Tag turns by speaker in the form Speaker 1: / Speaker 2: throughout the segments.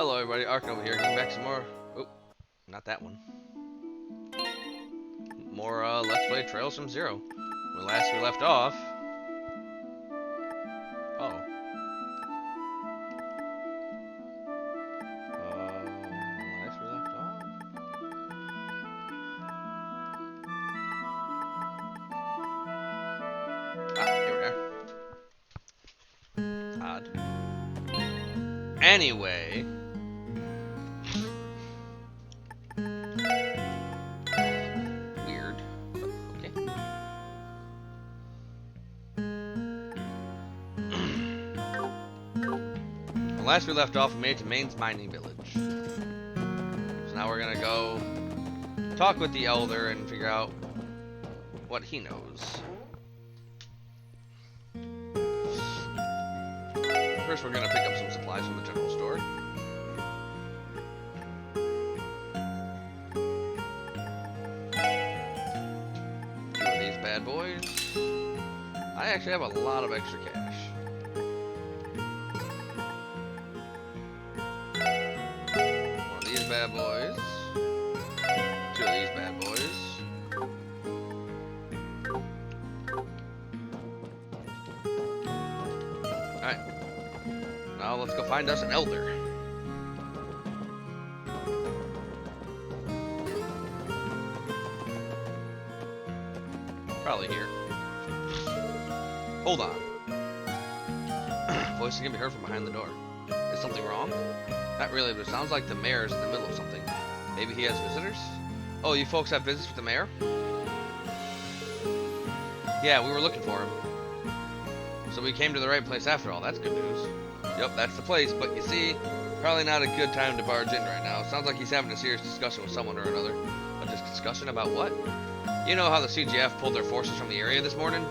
Speaker 1: Hello everybody, Arkin over here, getting back some more. Oh, not that one. More Let's Play Trails from Zero. When last we left off. Oh. Last we left off. Ah, here we are. Odd. Anyway. Weird. Okay. When last we left off, we made it to Maine's mining village. So now we're gonna go talk with the elder and figure out what he knows. First, we're gonna pick up some supplies from the general store. Two of these bad boys. I actually have a lot of extra cash. One of these bad boys. Two of these bad boys. Alright. Now let's go find us an elder. Probably here. Hold on. Voices can be heard from behind the door. Is something wrong? Not really, but it sounds like the mayor's in the middle of something. Maybe he has visitors? Oh, you folks have visits with the mayor? Yeah, we were looking for him. So we came to the right place after all. That's good news. Yep, that's the place, but you see, probably not a good time to barge in right now. Sounds like he's having a serious discussion with someone or another. A discussion about what? You know how the CGF pulled their forces from the area this morning?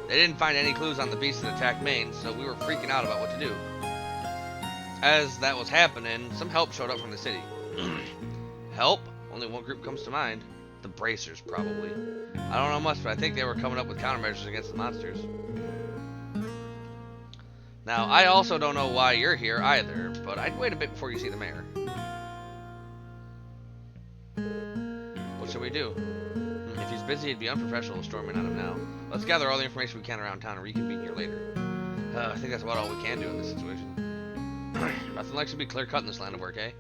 Speaker 1: They didn't find any clues on the beast that attacked Maine, so we were freaking out about what to do. As that was happening, some help showed up from the city. Help? Only one group comes to mind. The Bracers, probably. I don't know much, but I think they were coming up with countermeasures against the monsters. Now, I also don't know why you're here either, but I'd wait a bit before you see the mayor. What should we do? If he's busy, it'd be unprofessional storming on him now. Let's gather all the information we can around town and reconvene here later. I think that's about all we can do in this situation. Nothing likes to be clear-cut in this line of work, eh?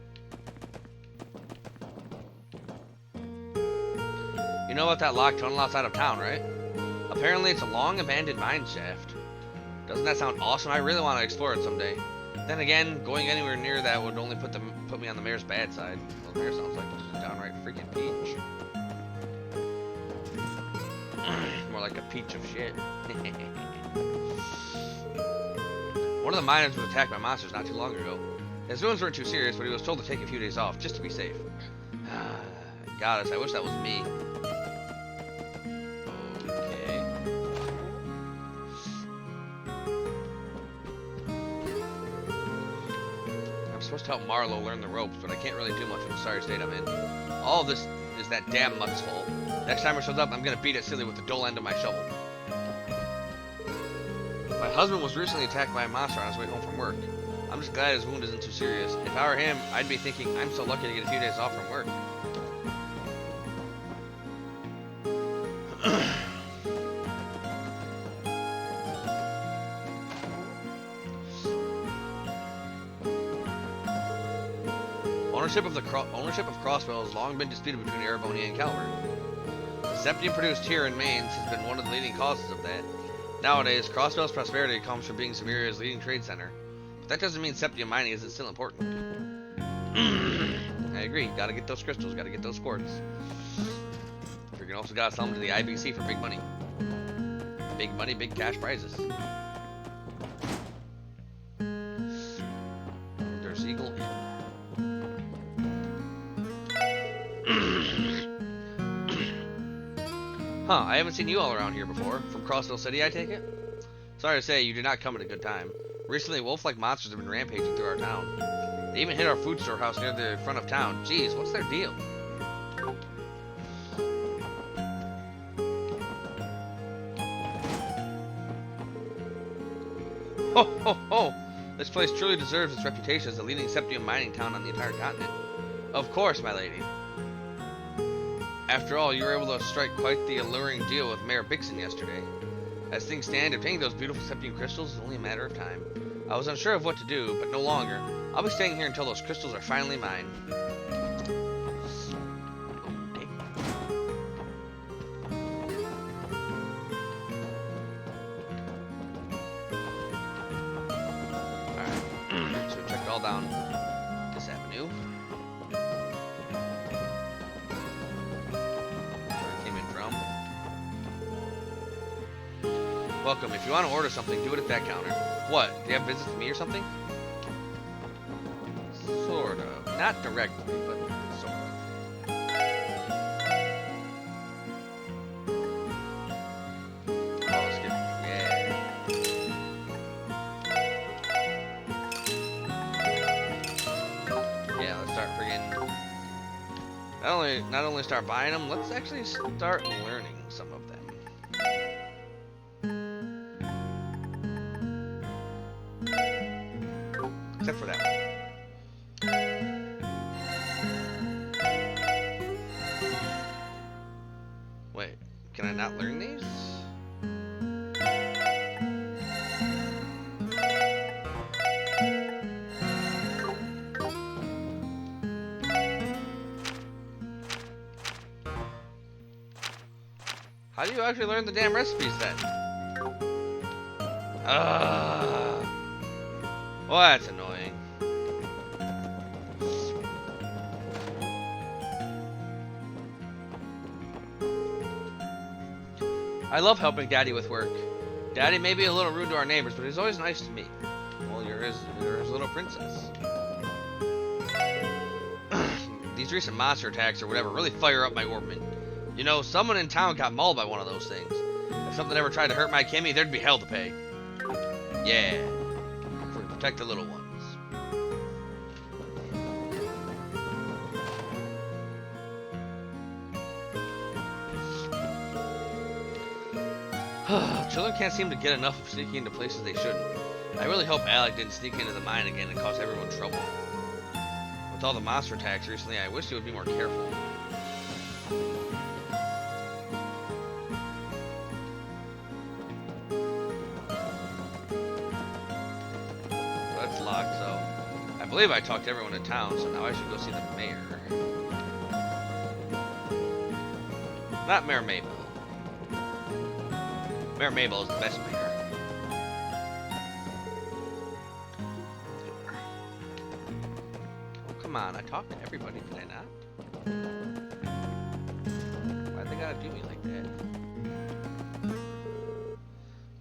Speaker 1: You know about that locked tunnel outside of town, right? Apparently it's a long abandoned mine shaft. Doesn't that sound awesome? I really want to explore it someday. Then again, going anywhere near that would only put me on the mayor's bad side. Well, the mayor sounds like just a downright freaking peach. More like a peach of shit. One of the miners was attacked by monsters not too long ago. His wounds weren't too serious, but he was told to take a few days off just to be safe. Goddess, I wish that was me. Okay. I'm supposed to help Marlowe learn the ropes, but I can't really do much in the sorry state I'm in. All of this is that damn mutt's fault. Next time it shows up, I'm gonna beat it silly with the dull end of my shovel. My husband was recently attacked by a monster on his way home from work. I'm just glad his wound isn't too serious. If I were him, I'd be thinking, I'm so lucky to get a few days off from work. Ownership of Crosswell has long been disputed between Erebonia and Calvert. The septium produced here in Mainz has been one of the leading causes of that. Nowadays, Crosswell's prosperity comes from being Severia's leading trade center. But that doesn't mean septium mining isn't still important. I agree, gotta get those crystals, gotta get those quartz. Freaking also gotta sell them to the IBC for big money. Big money, big cash prizes. There's Eagle Inn. Huh, I haven't seen you all around here before. From Crossville City, I take it? Sorry to say, you did not come at a good time. Recently, wolf-like monsters have been rampaging through our town. They even hit our food storehouse near the front of town. Jeez, what's their deal? Ho ho ho! This This place truly deserves its reputation as the leading septium mining town on the entire continent. Of course, my lady. After all, you were able to strike quite the alluring deal with Mayor Bixen yesterday. As things stand, obtaining those beautiful septium crystals is only a matter of time. I was unsure of what to do, but no longer. I'll be staying here until those crystals are finally mine. Alright, so we checked all down this avenue. Where we came in from. Welcome. If you want to order something, do it at that counter. What? Do you have business with me or something? Sort of. Not directly, but sort of. Oh, let's get... Yeah. Yeah, let's start friggin'... Not only start buying them, let's actually start learning some of them. Except for that one. Wait, can I not learn these? How do you actually learn the damn recipes then? Well, that's annoying. I love helping Daddy with work. Daddy may be a little rude to our neighbors, but he's always nice to me. Well, you're his little princess. These recent monster attacks or whatever really fire up my orbment. You know, someone in town got mauled by one of those things. If something ever tried to hurt my Kimmy, there'd be hell to pay. Yeah. Protect the little ones. Children can't seem to get enough of sneaking into places they shouldn't. I really hope Alec didn't sneak into the mine again and cause everyone trouble. With all the monster attacks recently, I wish he would be more careful. That's locked, so I believe I talked to everyone in town, so now I should go see the mayor. Not Mayor Mabel. Mayor Mabel is the best mayor. Oh, come on, I talked to everybody, did I not? Why'd they gotta do me like that?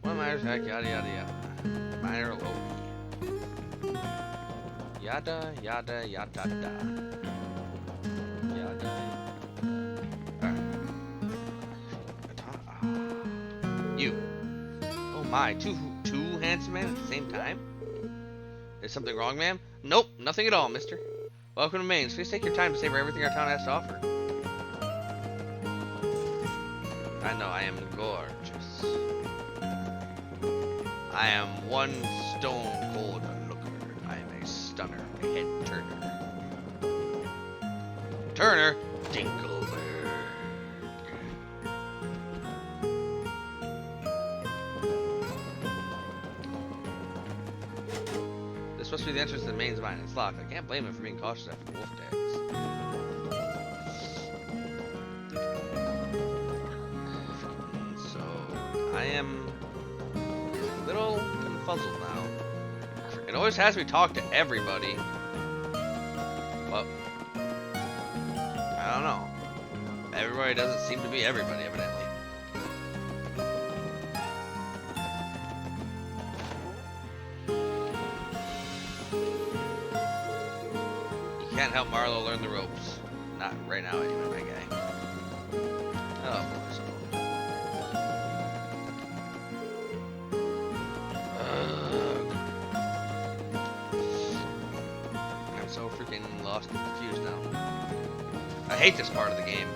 Speaker 1: One miner's hack, yada yada yada. Miner Loki. Yada yada yada da. Yada. You. Oh my, two handsome men at the same time? Is something wrong, ma'am? Nope, nothing at all, mister. Welcome to Maine's. Please take your time to savor everything our town has to offer. I know, I am gorgeous. I am one stone cold looker. I am a stunner, a head turner. Turner? Dinkelberg. This must be the entrance to the main mine. It's locked. I can't blame him for being cautious after the wolf attacks. So, I am a little confuzzled now. It always has me talk to everybody. Well, I don't know. Everybody doesn't seem to be everybody, evidently. Can't help Marlo learn the ropes. Not right now, anyway, my guy. Oh, boy, so. I'm so freaking lost and confused now. I hate this part of the game.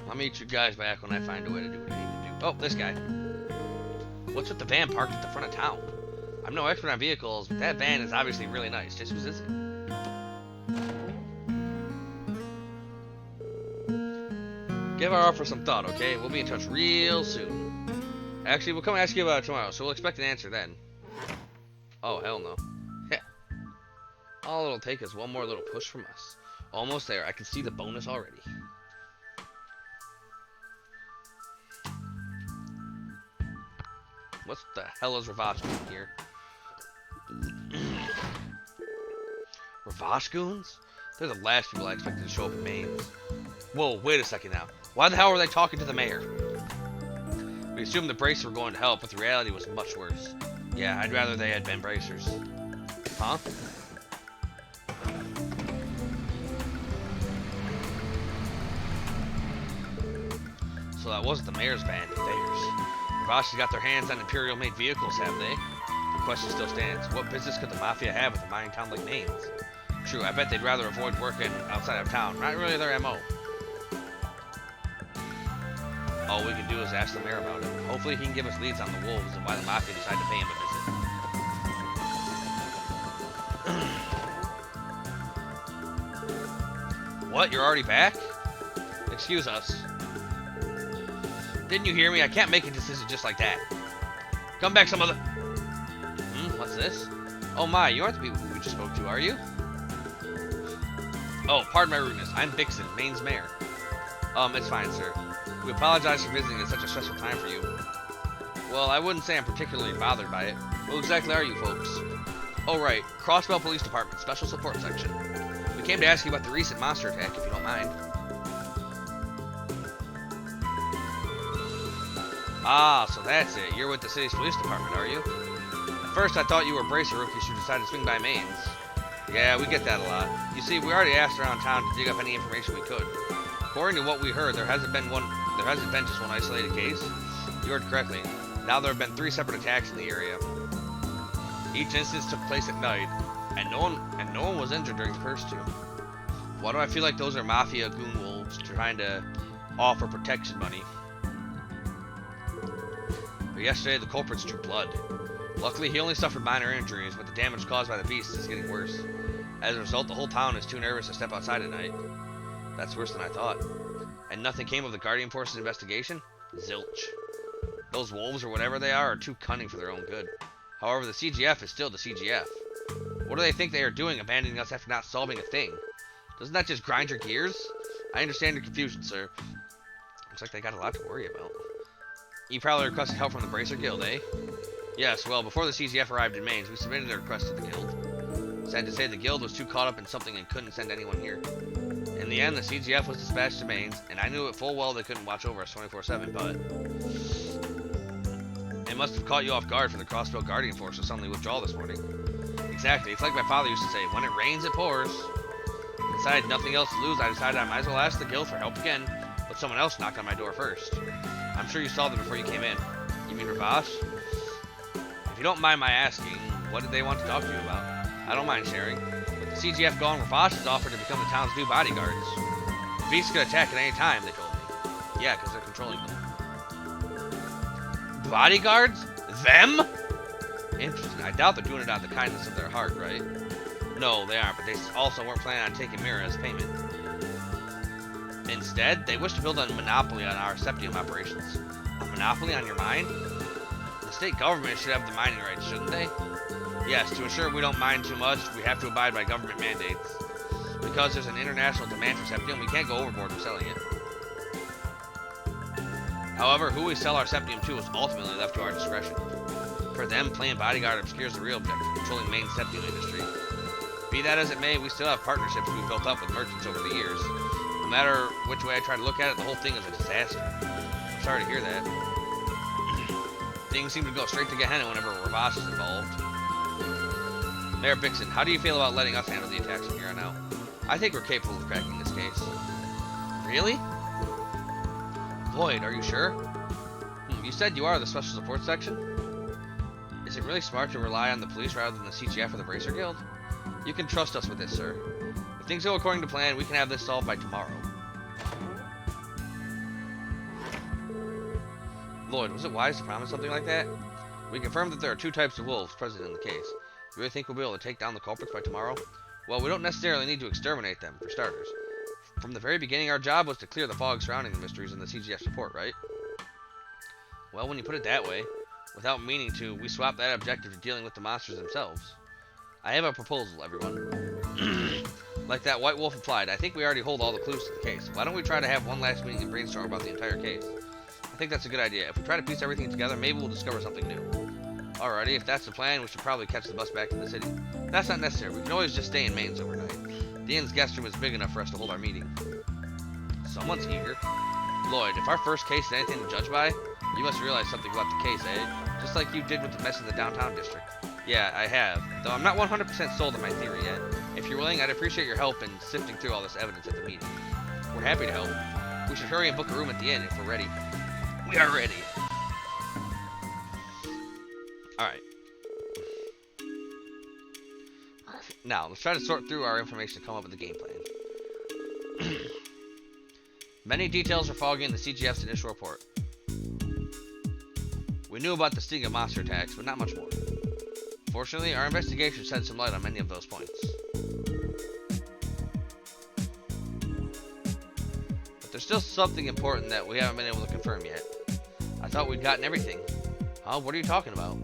Speaker 1: I'll meet you guys back when I find a way to do what I need to do. Oh, this guy. What's with the van parked at the front of town? I'm no expert on vehicles, but that van is obviously really nice. Just whose is it? Give our offer some thought, okay? We'll be in touch real soon. Actually, we'll come ask you about it tomorrow, so we'll expect an answer then. Oh, hell no. All it'll take is one more little push from us. Almost there. I can see the bonus already. What the hell is Ravash doing here? Ravash goons? They're the last people I expected to show up in Mainz. Whoa, wait a second now. Why the hell were they talking to the mayor? We assumed the bracers were going to help, but the reality was much worse. Yeah, I'd rather they had been bracers. Huh? So that wasn't the mayor's van, theirs. Ravash has got their hands on Imperial-made vehicles, have they? The question still stands. What business could the Mafia have with a mining town like Mainz? True, I bet they'd rather avoid working outside of town. Not really their MO. All we can do is ask the mayor about it. Hopefully he can give us leads on the wolves and why the Mafia decided to pay him a visit. What? You're already back? Excuse us. Didn't you hear me? I can't make a decision just like that. Come back some other... what's this? Oh my, you aren't the people we just spoke to, are you? Oh, pardon my rudeness. I'm Bixen, Maine's mayor. It's fine, sir. We apologize for visiting at such a stressful time for you. Well, I wouldn't say I'm particularly bothered by it. Who exactly are you folks? Oh, right. Crossbell Police Department, Special Support Section. We came to ask you about the recent monster attack, if you don't mind. Ah, so that's it. You're with the city's police department, are you? At first, I thought you were bracer rookies who decided to swing by Mainz. Yeah, we get that a lot. You see, we already asked around town to dig up any information we could. According to what we heard, there hasn't been just one isolated case. You heard correctly. Now there have been 3 separate attacks in the area. Each instance took place at night, and no one was injured during the first 2. Why do I feel like those are Mafia goon wolves trying to offer protection money? But yesterday, the culprits drew blood. Luckily, he only suffered minor injuries, but the damage caused by the beast is getting worse. As a result, the whole town is too nervous to step outside at night. That's worse than I thought. And nothing came of the Guardian Force's investigation? Zilch. Those wolves, or whatever they are too cunning for their own good. However, the CGF is still the CGF. What do they think they are doing, abandoning us after not solving a thing? Doesn't that just grind your gears? I understand your confusion, sir. Looks like they got a lot to worry about. You probably requested help from the Bracer Guild, eh? Yes, well, before the CGF arrived in Mainz, we submitted a request to the Guild. Sad to say, the Guild was too caught up in something and couldn't send anyone here. In the end, the CGF was dispatched to Mainz, and I knew it full well they couldn't watch over us 24/7, but... It must have caught you off guard for the Crossbell Guardian Force to suddenly withdraw this morning. Exactly, it's like my father used to say, when it rains, it pours. Decided nothing else to lose, I decided I might as well ask the Guild for help again, but someone else knocked on my door first. I'm sure you saw them before you came in. You mean Ravash? If you don't mind my asking, what did they want to talk to you about? I don't mind sharing. With the CGF gone, Ravash has offered to become the town's new bodyguards. The beasts could attack at any time, they told me. Yeah, because they're controlling them. Bodyguards? Them? Interesting. I doubt they're doing it out of the kindness of their heart, right? No, they aren't, but they also weren't planning on taking Mira as payment. Instead, they wish to build a monopoly on our septium operations. A monopoly on your mine? The state government should have the mining rights, shouldn't they? Yes, to ensure we don't mine too much, we have to abide by government mandates. Because there's an international demand for septium, we can't go overboard with selling it. However, who we sell our septium to is ultimately left to our discretion. For them, playing bodyguard obscures the real objective, controlling Maine's septium industry. Be that as it may, we still have partnerships we've built up with merchants over the years. No matter which way I try to look at it, the whole thing is a disaster. I'm sorry to hear that. Things seem to go straight to Gehenna whenever Ravash is involved. Mayor Bixen, how do you feel about letting us handle the attacks from here on out? I think we're capable of cracking this case. Really? Lloyd, are you sure? You said you are the Special Support Section? Is it really smart to rely on the police rather than the CGF or the Bracer Guild? You can trust us with this, sir. If things go according to plan, we can have this solved by tomorrow. Lloyd, was it wise to promise something like that? We confirmed that there are 2 types of wolves present in the case. You really think we'll be able to take down the culprits by tomorrow? Well, we don't necessarily need to exterminate them, for starters. From the very beginning, our job was to clear the fog surrounding the mysteries in the CGF's report, right? Well, when you put it that way, without meaning to, we swapped that objective to dealing with the monsters themselves. I have a proposal, everyone. Like that White Wolf implied, I think we already hold all the clues to the case. Why don't we try to have one last meeting and brainstorm about the entire case? I think that's a good idea. If we try to piece everything together, maybe we'll discover something new. Alrighty, if that's the plan, we should probably catch the bus back to the city. That's not necessary. We can always just stay in Maine's overnight. The inn's guest room is big enough for us to hold our meeting. Someone's eager. Lloyd, if our first case is anything to judge by, you must realize something about the case, eh? Just like you did with the mess in the downtown district. Yeah, I have. Though I'm not 100% sold on my theory yet. If you're willing, I'd appreciate your help in sifting through all this evidence at the meeting. We're happy to help. We should hurry and book a room at the inn if we're ready. We are ready. Alright. Now, let's try to sort through our information to come up with a game plan. Many details are foggy in the CGF's initial report. We knew about the Stiga monster attacks, but not much more. Fortunately, our investigation shed some light on many of those points. But there's still something important that we haven't been able to confirm yet. I thought we'd gotten everything. Huh? What are you talking about?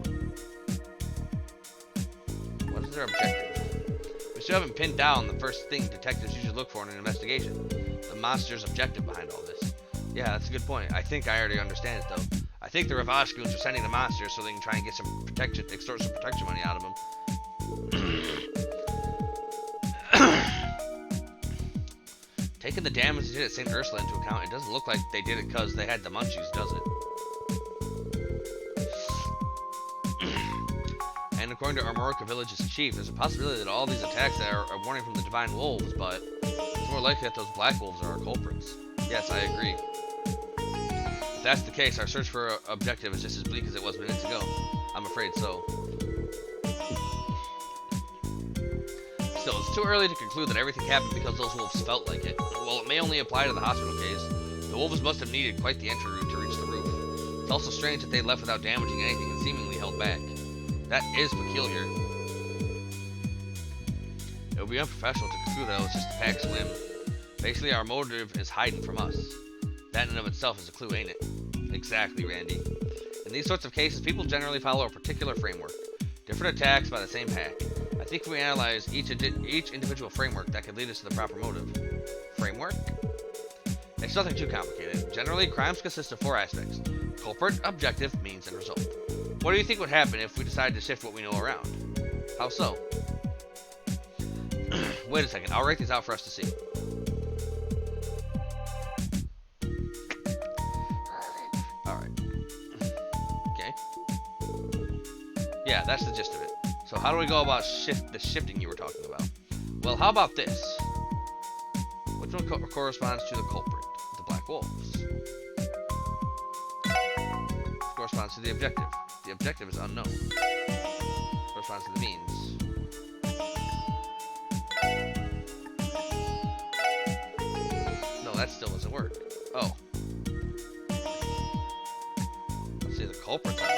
Speaker 1: What is their objective? We still haven't pinned down the first thing detectives usually look for in an investigation. The monster's objective behind all this. Yeah, that's a good point. I think I already understand it, though. I think the Ravage goons are sending the monsters so they can try and get some protection, extort some protection money out of them. Taking the damage they did at St. Ursula into account, it doesn't look like they did it because they had the munchies, does it? And according to Armorica Village's chief, there's a possibility that all these attacks are a warning from the Divine Wolves, but it's more likely that those Black Wolves are our culprits. Yes, I agree. If that's the case, our search for an objective is just as bleak as it was minutes ago. I'm afraid so. Still, it's too early to conclude that everything happened because those wolves felt like it. While it may only apply to the hospital case, the wolves must have needed quite the entry route to reach the roof. It's also strange that they left without damaging anything and seemingly held back. That is peculiar. It would be unprofessional to conclude that it was just a pack's whim. Basically, our motive is hiding from us. That in and of itself is a clue, ain't it? Exactly, Randy. In these sorts of cases, people generally follow a particular framework. Different attacks by the same pack. I think if we analyze each individual framework, that could lead us to the proper motive. Framework? It's nothing too complicated. Generally, crimes consist of 4 aspects. Culprit, objective, means, and result. What do you think would happen if we decided to shift what we know around? How so? Wait a second, I'll write these out for us to see. Yeah, that's the gist of it. So how do we go about the shifting you were talking about? Well, how about this? Which one corresponds to the culprit? The Black Wolves. Corresponds to the objective. The objective is unknown. Corresponds to the means. No, that still doesn't work. Oh. Let's see, the culprit's unknown.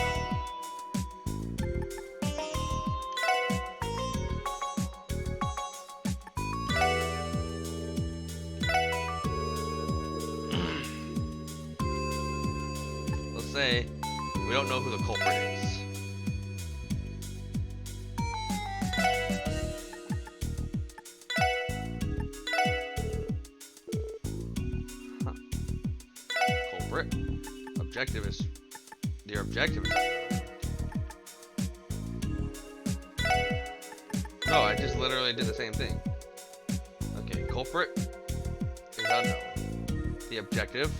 Speaker 1: Say we don't know who the culprit is. Huh. Culprit. Objective is. Their objective is. No, I just literally did the same thing. Okay, culprit is unknown. The objective.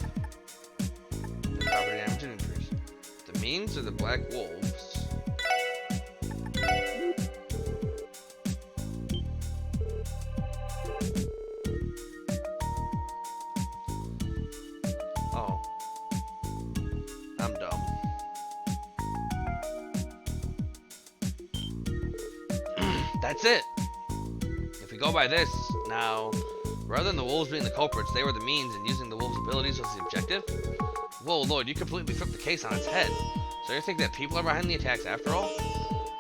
Speaker 1: Property damage and injuries. The means are the Black Wolves. Oh. I'm dumb. That's it. If we go by this, Now, rather than the wolves being the culprits, they were the means, and using the wolves' abilities was the objective? Whoa, Lloyd, you completely flipped the case on its head. So you think that people are behind the attacks after all?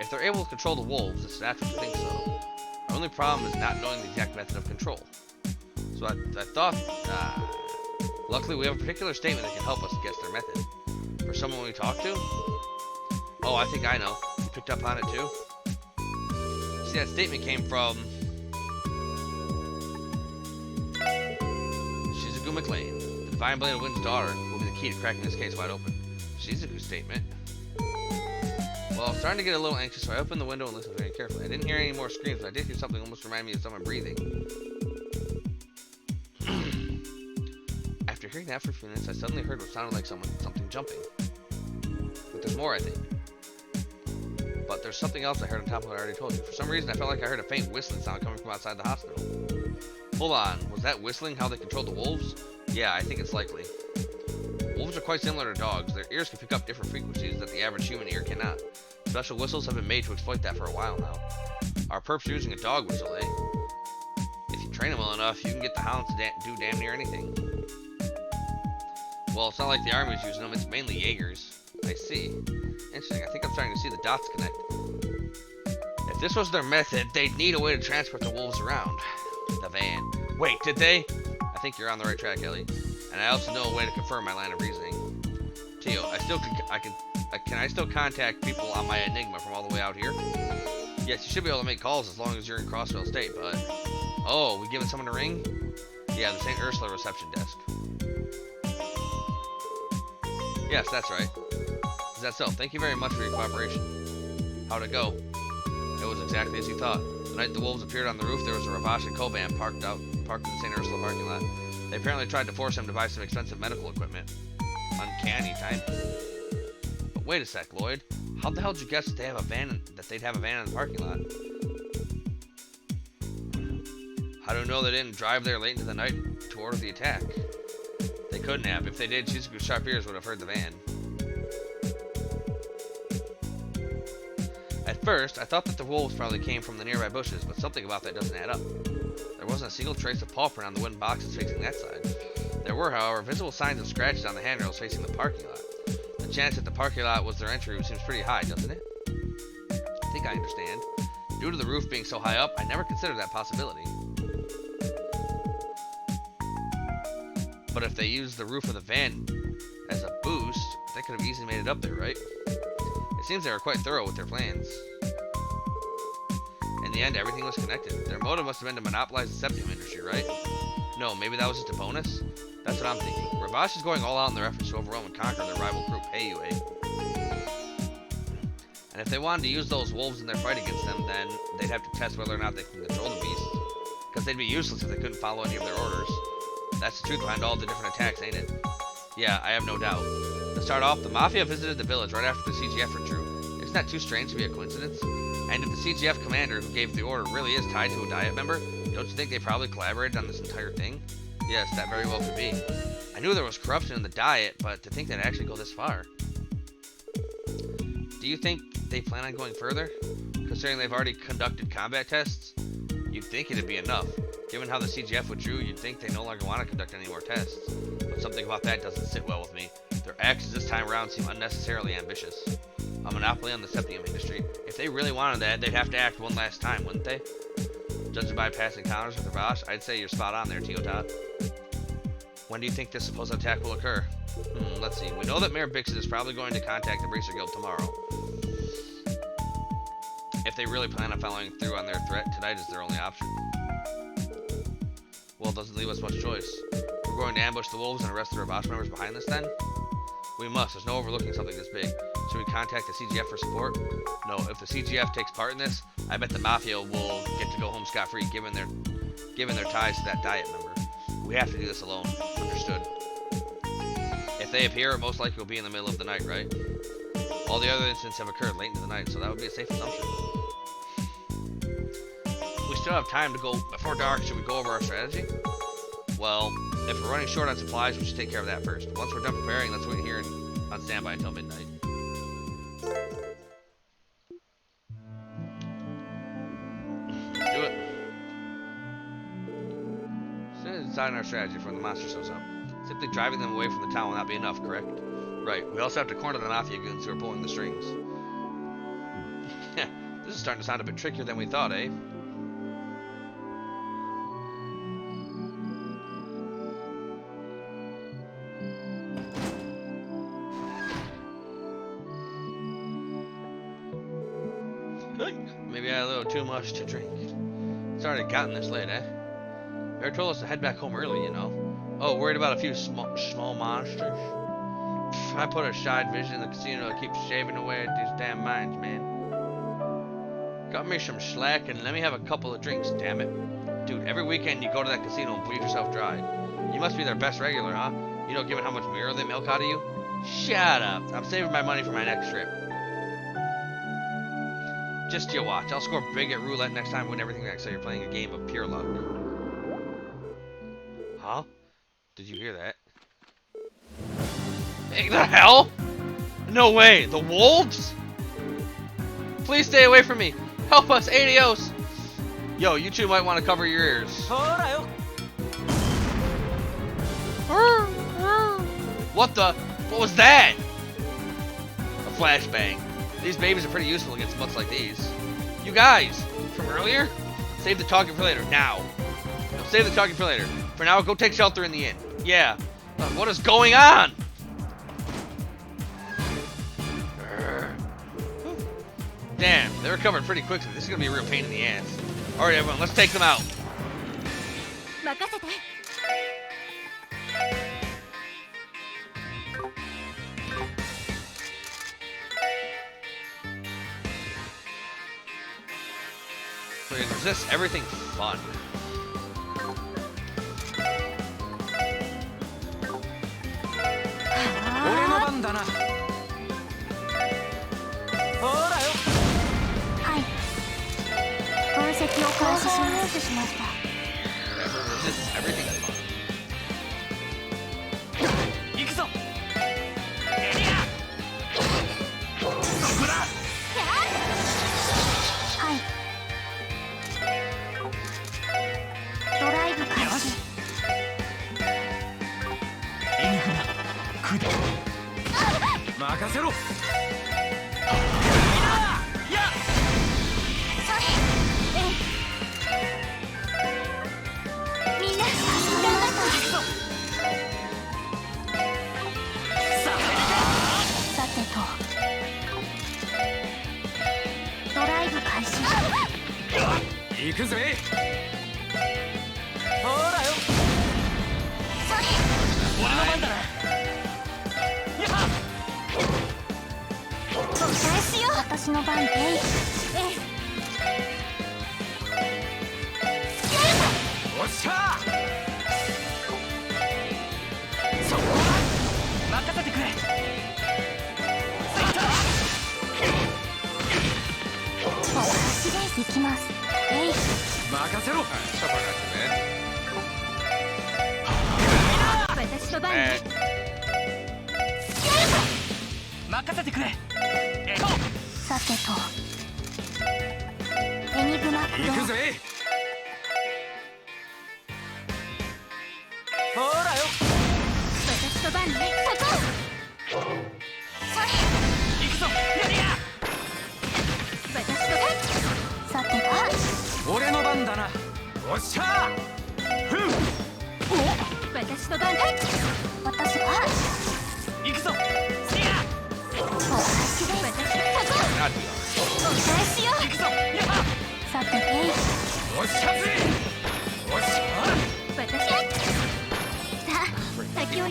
Speaker 1: If they're able to control the wolves, it's natural to think so. Our only problem is not knowing the exact method of control. So I thought, luckily we have a particular statement that can help us guess their method. For someone we talked to? Oh, I think I know. You picked up on it too? See, that statement came from Shizuku McLean. The Divine Blade of Wind's daughter will be the key to cracking this case wide open. Shizuku's statement. Well, I was starting to get a little anxious, so I opened the window and listened very carefully. I didn't hear any more screams, but I did hear something almost remind me of someone breathing. After hearing that for a few minutes, I suddenly heard what sounded like something jumping. But there's more, I think. But there's something else I heard on top of what I already told you. For some reason, I felt like I heard a faint whistling sound coming from outside the hospital. Hold on, was that whistling how they controlled the wolves? Yeah, I think it's likely. Wolves are quite similar to dogs. Their ears can pick up different frequencies that the average human ear cannot. Special whistles have been made to exploit that for a while now. Our perp's using a dog whistle, eh? If you train them well enough, you can get the hounds to do damn near anything. Well, it's not like the army's using them, it's mainly Jaegers. I see. Interesting, I think I'm starting to see the dots connect. If this was their method, they'd need a way to transport the wolves around. The van. Wait, did they? I think you're on the right track, Ellie. And I also know a way to confirm my line of reasoning. Tio, can I still contact people on my Enigma from all the way out here? Yes, you should be able to make calls as long as you're in Crossville State, but... Oh, we giving someone a ring? Yeah, the St. Ursula reception desk. Yes, that's right. Is that so? Thank you very much for your cooperation. How'd it go? It was exactly as you thought. The night the wolves appeared on the roof, there was a Ravash and Koban parked in the St. Ursula parking lot. They apparently tried to force him to buy some expensive medical equipment. Uncanny timing. But wait a sec, Lloyd. How the hell did you guess that they'd have a van in the parking lot? How do you know they didn't drive there late into the night to order the attack? They couldn't have. If they did, Shizuku's sharp ears would have heard the van. At first, I thought that the wolves probably came from the nearby bushes, but something about that doesn't add up. There wasn't a single trace of paw print on the wooden boxes facing that side. There were, however, visible signs of scratches on the handrails facing the parking lot. The chance that the parking lot was their entry route seems pretty high, doesn't it? I think I understand. Due to the roof being so high up, I never considered that possibility. But if they used the roof of the van as a boost, they could have easily made it up there, right? It seems they were quite thorough with their plans. In the end, everything was connected. Their motive must have been to monopolize the septium industry, right? No, maybe that was just a bonus? That's what I'm thinking. Ravash is going all out in their efforts to overwhelm and conquer their rival group, AUA. And if they wanted to use those wolves in their fight against them, then they'd have to test whether or not they can control the beast. Because they'd be useless if they couldn't follow any of their orders. That's the truth behind all the different attacks, ain't it? Yeah, I have no doubt. To start off, the Mafia visited the village right after the CGF withdrew. Isn't that too strange to be a coincidence? And if the CGF commander who gave the order really is tied to a Diet member, don't you think they probably collaborated on this entire thing? Yes, that very well could be. I knew there was corruption in the Diet, but to think they'd actually go this far. Do you think they plan on going further? Considering they've already conducted combat tests? You'd think it'd be enough. Given how the CGF withdrew, you'd think they no longer want to conduct any more tests. But something about that doesn't sit well with me. Their actions this time around seem unnecessarily ambitious. A monopoly on the septium industry. If they really wanted that, they'd have to act one last time, wouldn't they? Judging by past encounters with Ravash, I'd say you're spot on there, Teotot. When do you think this supposed attack will occur? Let's see. We know that Mayor Bixit is probably going to contact the Bracer Guild tomorrow. If they really plan on following through on their threat, tonight is their only option. Well, it doesn't leave us much choice. We're going to ambush the wolves and arrest the Ravash members behind this then? We must. There's no overlooking something this big. Should we contact the CGF for support? No, if the CGF takes part in this, I bet the Mafia will get to go home scot-free given their ties to that Diet member. We have to do this alone. Understood. If they appear, it most likely will be in the middle of the night, right? All the other incidents have occurred late into the night, so that would be a safe assumption. We still have time to go before dark. Should we go over our strategy? Well, if we're running short on supplies, we should take care of that first. Once we're done preparing, let's wait here and on standby until midnight. Let's do it. deciding our strategy for when the monster shows up. Simply driving them away from the town will not be enough, correct? Right. We also have to corner the Mafia goons who are pulling the strings. This is starting to sound a bit trickier than we thought, eh? Maybe I had a little too much to drink. It's already gotten this late, eh? Bear told us to head back home early, you know. Oh, worried about a few small monsters? Pff, I put a side vision in the casino to keep shaving away at these damn mines, man. Got me some slack and let me have a couple of drinks, damn it. Dude, every weekend you go to that casino and bleed yourself dry. You must be their best regular, huh? You know, given how much mirror they milk out of you? Shut up. I'm saving my money for my next trip. Just you watch. I'll score big at roulette next time, win everything like say you're playing a game of pure luck. Huh? Did you hear that? Hey, the hell? No way! The wolves? Please stay away from me! Help us! Adios! Yo, you two might want to cover your ears. What the? What was that? A flashbang. These babies are pretty useful against mutts like these. You guys! From earlier? Save the talking for later. Now. No, save the talking for later. For now, go take shelter in the inn. Yeah. What is going on? Damn, they recovered pretty quickly. This is gonna be a real pain in the ass. Alright, everyone, let's take them out. So you can resist everything fun. Resists everything fun.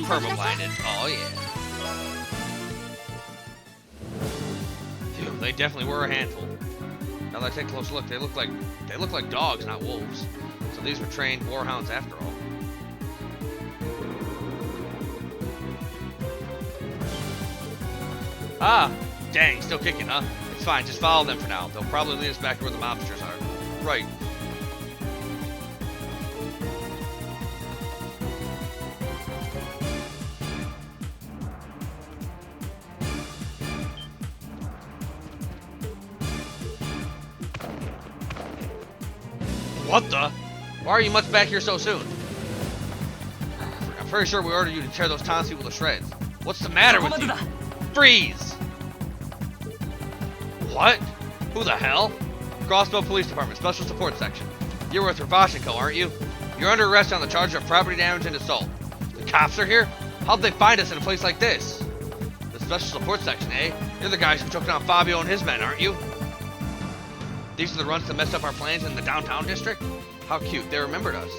Speaker 1: Purple blinded. Oh yeah. Phew, they definitely were a handful. Now that I take a close look, they look like dogs, not wolves. So these were trained warhounds after all. Ah, dang, still kicking, huh? It's fine, just follow them for now. They'll probably lead us back to where the mobsters are. Right. What the? Why are you much back here so soon? pretty sure we ordered you to tear those townspeople to shreds. What's the matter with you? Freeze! What? Who the hell? Crossbow Police Department, Special Support Section. You're with Ravashenko, aren't you? You're under arrest on the charge of property damage and assault. The cops are here? How'd they find us in a place like this? The Special Support Section, eh? You're the guys who took down Fabio and his men, aren't you? These are the runs that messed up our plans in the downtown district? How cute, they remembered us.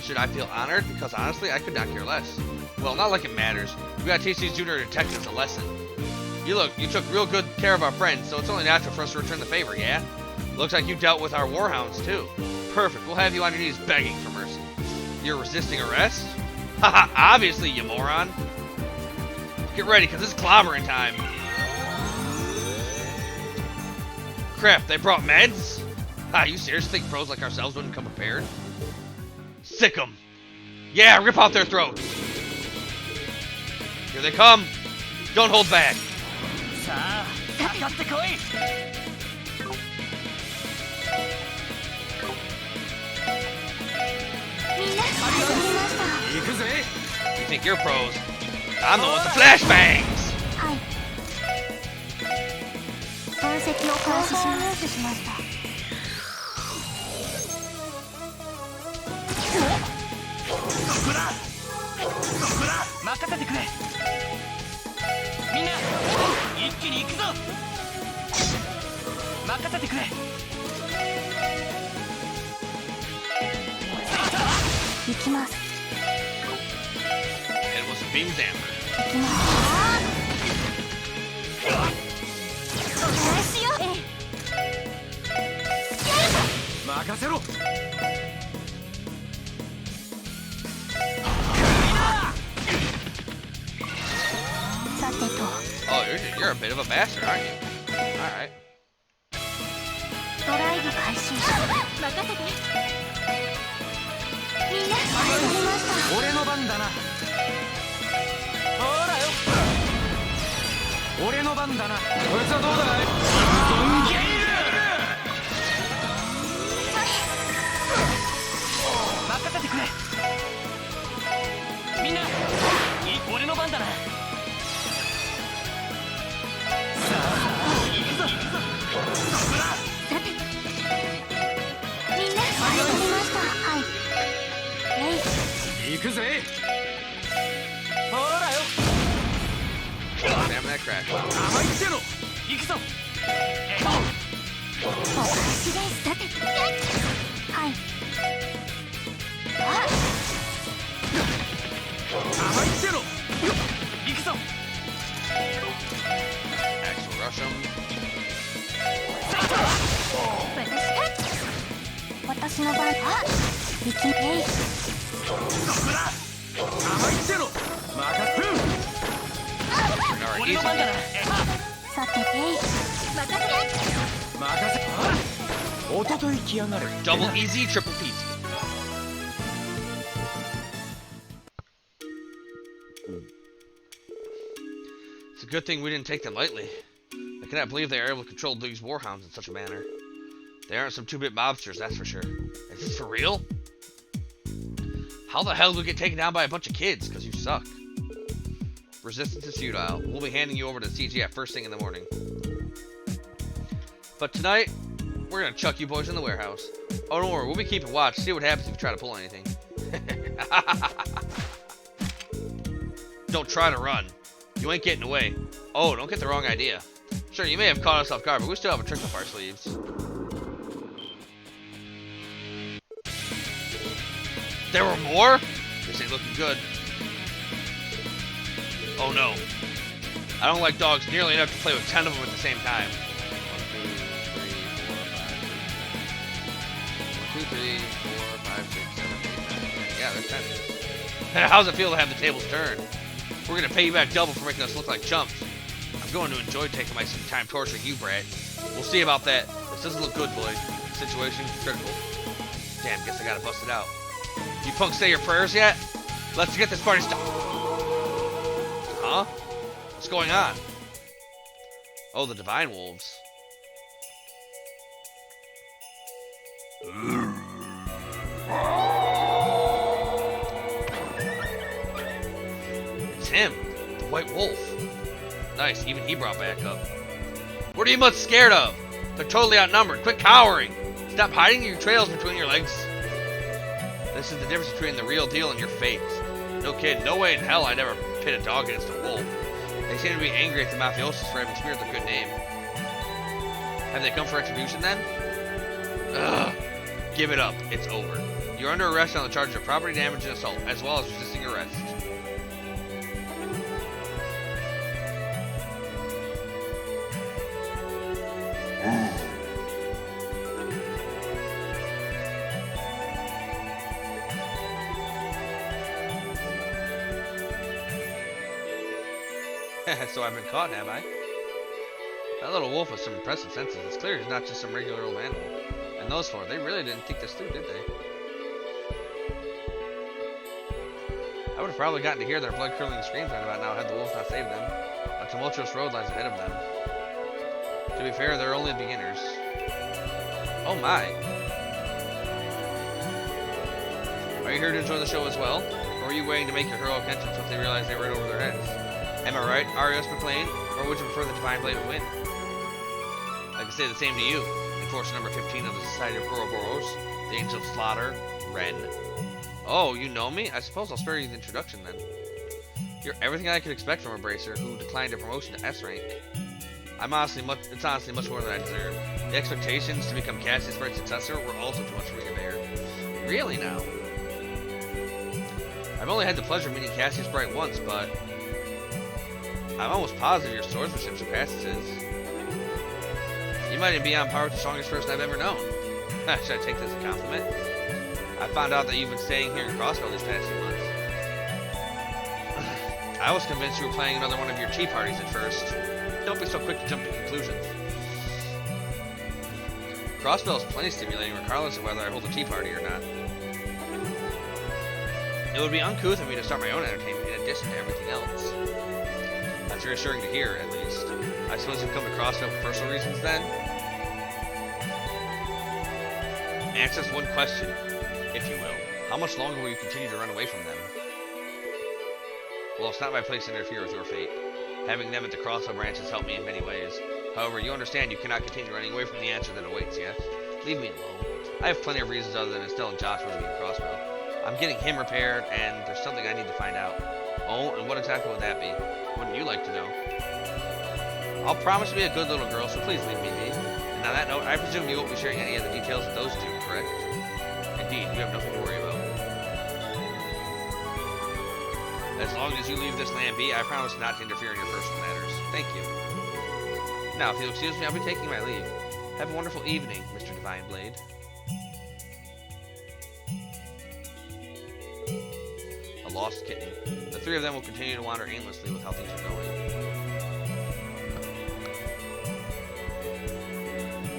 Speaker 1: Should I feel honored? Because honestly, I could not care less. Well, not like it matters. We gotta teach these junior detectives a lesson. You took real good care of our friends, so it's only natural for us to return the favor, yeah? Looks like you dealt with our warhounds, too. Perfect, we'll have you on your knees begging for mercy. You're resisting arrest? Haha, obviously, you moron. Get ready, because it's clobbering time. Crap, they brought meds? Ah, you seriously think pros like ourselves wouldn't come prepared? Sick 'em. Yeah, rip out their throats. Here they come. Don't hold back. You think you're pros? I'm the one with the flashbangs. It was a beam's amber. Oh, you're a bit of a bastard, aren't you? Alright. Damn that crack. Axel rush him. Alright, easy. Double easy, triple peasy. It's a good thing we didn't take them lightly. I cannot believe they are able to control these warhounds in such a manner. They aren't some two-bit mobsters, that's for sure. Is this for real? How the hell did we get taken down by a bunch of kids? Because you suck. Resistance is futile. We'll be handing you over to CGF first thing in the morning. But tonight, we're gonna chuck you boys in the warehouse. Oh, don't worry, we'll be keeping watch, see what happens if you try to pull anything. Don't try to run. You ain't getting away. Oh, don't get the wrong idea. Sure, you may have caught us off guard, but we still have a trick up our sleeves. There were more? This ain't looking good. Oh no. I don't like dogs nearly enough to play with 10 of them at the same time. 1, 2, 3, 4, 5, 6, 7, 8, 9, 10. Yeah, there's 10. How's it feel to have the tables turn? We're gonna pay you back double for making us look like chumps. I'm going to enjoy taking my time torturing you, Brad. We'll see about that. This doesn't look good, boys. Situation critical. Damn, guess I gotta bust it out. You punks say your prayers yet? Let's get this party started. Huh? What's going on? Oh, the Divine Wolves. It's him, the White Wolf. Nice, even he brought back up. What are you most scared of? They're totally outnumbered. Quit cowering. Stop hiding your trails between your legs. This is the difference between the real deal and your fate. No kid, no way in hell I'd ever pit a dog against a wolf. They seem to be angry at the mafiosos for having smeared their good name. Have they come for retribution then? Ugh. Give it up. It's over. You're under arrest on the charge of property damage and assault, as well as resisting arrest. So I've been caught, have I? That little wolf has some impressive senses. It's clear he's not just some regular old animal. And those four, they really didn't think this through, did they? I would have probably gotten to hear their blood-curdling screams right about now had the wolf not saved them. A tumultuous road lies ahead of them. To be fair, they're only beginners. Oh my! Are you here to enjoy the show as well? Or are you waiting to make your heroic entrance once they realize they were right over their heads? Am I right, Arios McLean? Or would you prefer the Divine Blade to win? I can say the same to you. Enforcer number 15 of the Society of Ouroboros, the Angel of Slaughter, Ren. Oh, you know me? I suppose I'll spare you the introduction then. You're everything I could expect from a Bracer who declined a promotion to S rank. It's honestly much more than I deserve. The expectations to become Cassius Bright's successor were also too much for me to bear. Really now? I've only had the pleasure of meeting Cassius Bright once, but I'm almost positive your swordsmanship surpasses his. You might even be on par with the strongest person I've ever known. Should I take this as a compliment? I found out that you've been staying here in Crossville these past few months. I was convinced you were playing another one of your tea parties at first. Don't be so quick to jump to conclusions. Crossville is plenty stimulating regardless of whether I hold a tea party or not. It would be uncouth of me to start my own entertainment in addition to everything else. That's reassuring to hear, at least. I suppose you've come to Crossville for personal reasons, then? Answer us one question, if you will. How much longer will you continue to run away from them? Well, it's not my place to interfere with your fate. Having them at the Crossville branch has helped me in many ways. However, you understand you cannot continue running away from the answer that awaits, yes? Leave me alone. I have plenty of reasons other than instilling Joshua to be in Crossville. I'm getting him repaired, and there's something I need to find out. Oh, and what exactly would that be? Wouldn't you like to know? I'll promise to be a good little girl, so please leave me be. And on that note, I presume you won't be sharing any of the details with those two, correct? Indeed, you have nothing to worry about. As long as you leave this land be, I promise not to interfere in your personal matters. Thank you. Now, if you'll excuse me, I'll be taking my leave. Have a wonderful evening, Mr. Divine Blade. A lost kitten. The three of them will continue to wander aimlessly with how things are going.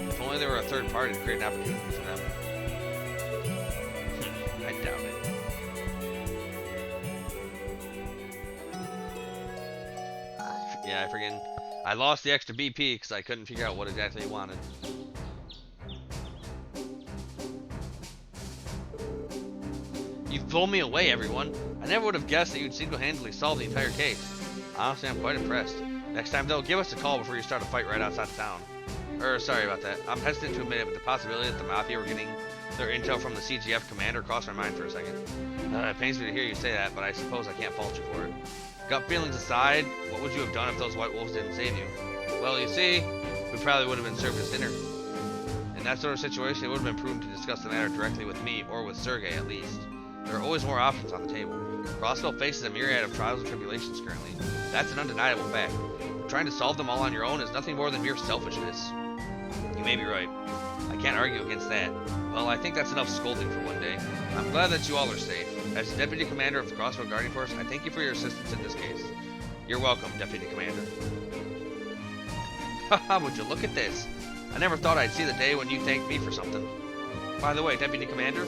Speaker 1: If only there were a third party to create an opportunity for them. I doubt it. Yeah, I lost the extra BP because I couldn't figure out what exactly he wanted. You've blown me away, everyone. I never would have guessed that you'd single-handedly solve the entire case. Honestly, I'm quite impressed. Next time, though, give us a call before you start a fight right outside of town. Sorry about that. I'm hesitant to admit it, but the possibility that the Mafia were getting their intel from the CGF commander crossed my mind for a second. It pains me to hear you say that, but I suppose I can't fault you for it. Gut feelings aside, what would you have done if those White Wolves didn't save you? Well, you see, we probably would have been served as dinner. In that sort of situation, it would have been prudent to discuss the matter directly with me, or with Sergei at least. There are always more options on the table. Crossville faces a myriad of trials and tribulations currently. That's an undeniable fact. Trying to solve them all on your own is nothing more than mere selfishness. You may be right. I can't argue against that. Well, I think that's enough scolding for one day. I'm glad that you all are safe. As the Deputy Commander of the Crossville Guardian Force, I thank you for your assistance in this case. You're welcome, Deputy Commander. Haha, would you look at this? I never thought I'd see the day when you thanked me for something. By the way, Deputy Commander,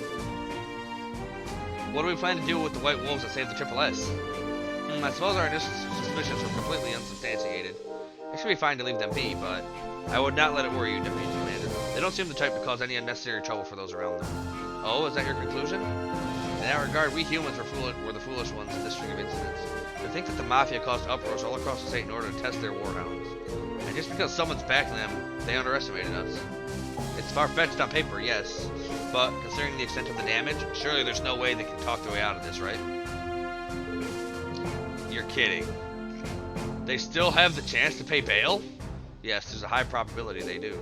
Speaker 1: what do we plan to do with the White Wolves that saved the Triple S? I suppose our initial suspicions were completely unsubstantiated. It should be fine to leave them be, but I would not let it worry you, Deputy Commander. They don't seem the type to cause any unnecessary trouble for those around them. Oh, is that your conclusion? In that regard, we humans were the foolish ones in this string of incidents. To think that the Mafia caused uproars all across the state in order to test their warhounds. And just because someone's backing them, they underestimated us. It's far-fetched on paper, yes, but considering the extent of the damage, surely there's no way they can talk their way out of this, right? You're kidding. They still have the chance to pay bail? Yes, there's a high probability they do.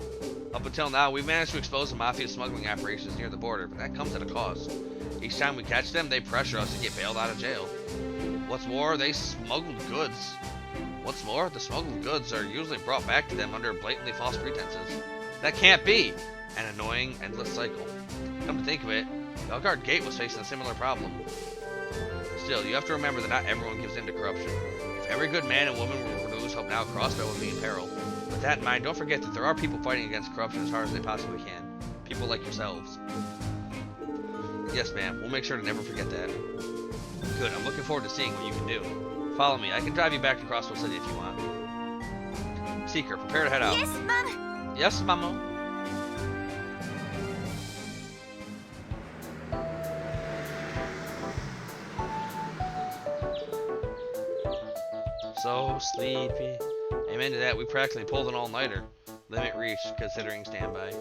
Speaker 1: Up until now, we've managed to expose the Mafia's smuggling operations near the border, but that comes at a cost. Each time we catch them, they pressure us to get bailed out of jail. What's more, they smuggled goods. What's more, the smuggled goods are usually brought back to them under blatantly false pretenses. That can't be! An annoying, endless cycle. Come to think of it, Belgard Gate was facing a similar problem. Still, you have to remember that not everyone gives in to corruption. If every good man and woman were to lose hope now, Crossbell would be in peril. With that in mind, don't forget that there are people fighting against corruption as hard as they possibly can. People like yourselves. Yes, ma'am. We'll make sure to never forget that. Good. I'm looking forward to seeing what you can do. Follow me. I can drive you back to Crossbell City if you want. Seeker, prepare to head out.
Speaker 2: Yes, Mom.
Speaker 1: Yes, Mama. So sleepy. Amen to that, we practically pulled an all-nighter. Limit reached, considering standby.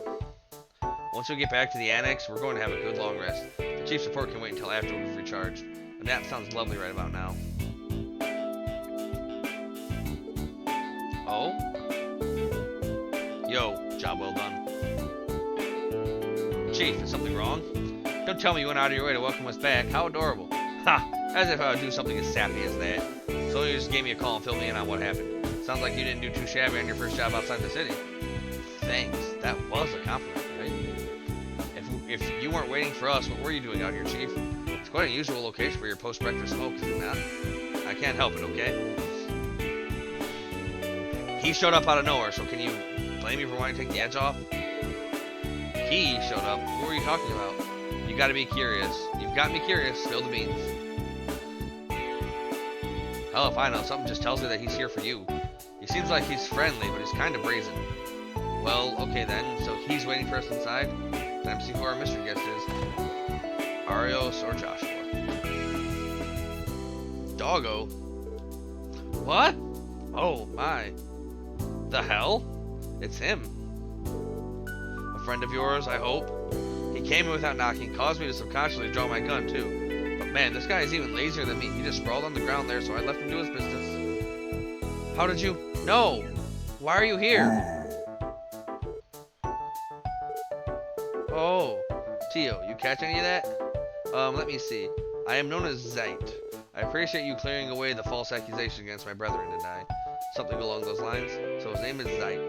Speaker 1: Once we get back to the annex, we're going to have a good long rest. The chief's report can wait until after we've recharged. A nap sounds lovely right about now. Oh? Yo, job well done. Chief, is something wrong? Don't tell me you went out of your way to welcome us back. How adorable. Ha! As if I would do something as sappy as that. So you just gave me a call and filled me in on what happened. Sounds like you didn't do too shabby on your first job outside the city. Thanks. That was a compliment, right? If you weren't waiting for us, what were you doing out here, Chief? It's quite an unusual location for your post-breakfast smoke, is it not? I can't help it, okay? He showed up out of nowhere, so can you blame me for wanting to take the edge off? He showed up. Who are you talking about? You gotta be curious. You've got me curious. Spill the beans. Hell if I know. Something just tells me that he's here for you. He seems like he's friendly, but he's kind of brazen. Well, okay then. So he's waiting for us inside? Time to see who our mystery guest is. Arios or Joshua? Doggo? What? Oh my. The hell? It's him. A friend of yours, I hope? He came in without knocking, caused me to subconsciously draw my gun too. But man, this guy is even lazier than me. He just sprawled on the ground there, so I left him to his business. How did you... No! Why are you here? Oh, Tio, you catch any of that? Let me see. I am known as Zeit. I appreciate you clearing away the false accusation against my brethren and I. Something along those lines. So his name is Zeit.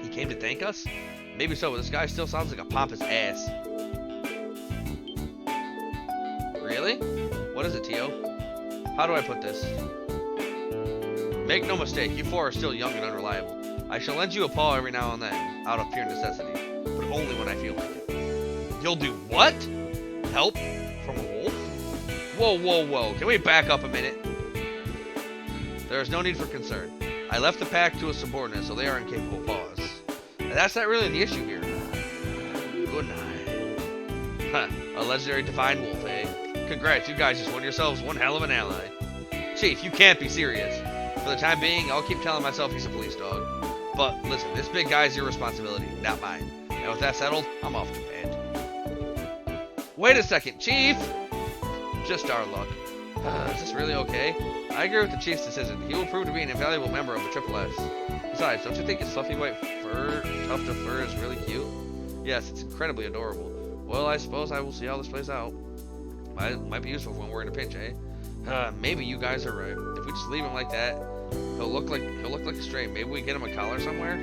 Speaker 1: He came to thank us? Maybe so, but this guy still sounds like a pompous ass. Really? What is it, Tio? How do I put this? Make no mistake, you four are still young and unreliable. I shall lend you a paw every now and then, out of pure necessity, but only when I feel like it. You'll do what? Help? From a wolf? Whoa, whoa, whoa. Can we back up a minute? There is no need for concern. I left the pack to a subordinate, so they are incapable paws. And that's not really the issue here. Good night. Huh, a legendary divine wolf, eh? Congrats, you guys just won yourselves one hell of an ally. Chief, you can't be serious. For the time being, I'll keep telling myself he's a police dog. But listen, this big guy's your responsibility, not mine. And with that settled, I'm off to bed. Wait a second, Chief! Just our luck. Is this really okay? I agree with the Chief's decision. He will prove to be an invaluable member of the Triple S. Besides, don't you think his fluffy white fur, tuft of fur is really cute? Yes, it's incredibly adorable. Well, I suppose I will see how this plays out. Might be useful when we're in a pinch, eh? Maybe you guys are right. If we just leave him like that, he'll look like a stray. Maybe we get him a collar somewhere?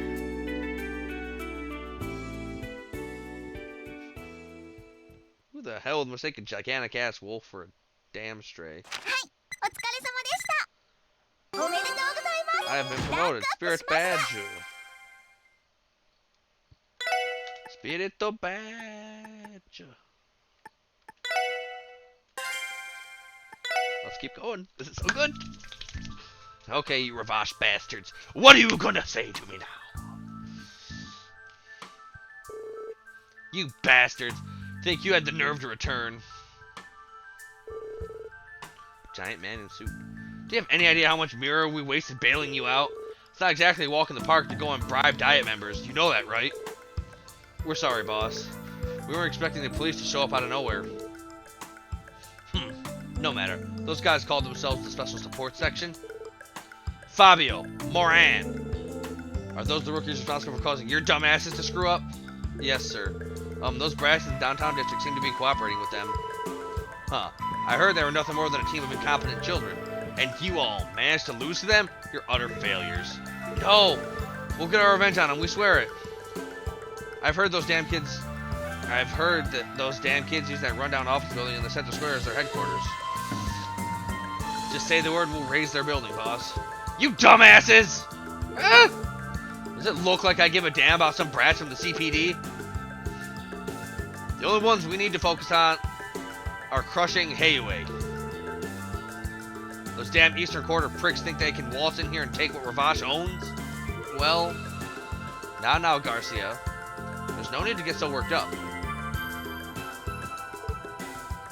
Speaker 1: Who the hell would mistake a gigantic ass wolf for a damn stray? I have been promoted. Spirit Badger. Spirito Badger. Let's keep going. This is so good. Okay, you Ravash bastards. What are you gonna say to me now? You bastards. Think you had the nerve to return. giant man in suit. Do you have any idea how much mirror we wasted bailing you out? It's not exactly a walk in the park to go and bribe Diet members. You know that, right? We're sorry, boss. We weren't expecting the police to show up out of nowhere. No matter. Those guys called themselves the Special Support Section. Fabio, Moran. Are those the rookies responsible for causing your dumbasses to screw up? Yes, sir. Those brats in the downtown district seem to be cooperating with them. Huh. I heard they were nothing more than a team of incompetent children. And you all managed to lose to them? You're utter failures. No! We'll get our revenge on them, we swear it. I've heard that those damn kids use that rundown office building in the center square as their headquarters. Just say the word, we'll raise their building, boss. You dumbasses! Ah! Does it look like I give a damn about some brats from the CPD? The only ones we need to focus on are crushing Heiue. Those damn Eastern Quarter pricks think they can waltz in here and take what Ravache owns? Well, now, Garcia. There's no need to get so worked up.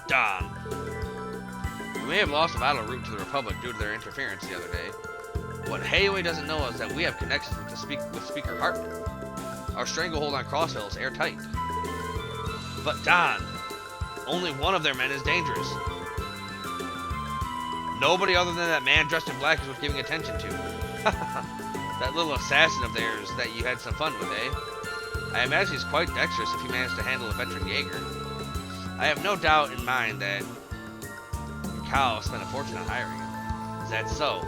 Speaker 1: Don. We may have lost a vital route to the Republic due to their interference the other day. What Heiue doesn't know is that we have connections with Speaker Hartman. Our stranglehold on Crossville is airtight. But Don, only one of their men is dangerous. Nobody other than that man dressed in black is worth giving attention to. That little assassin of theirs that you had some fun with, eh? I imagine he's quite dexterous if he managed to handle a veteran Jaeger. I have no doubt in mind that Cal spent a fortune on hiring him. Is that so?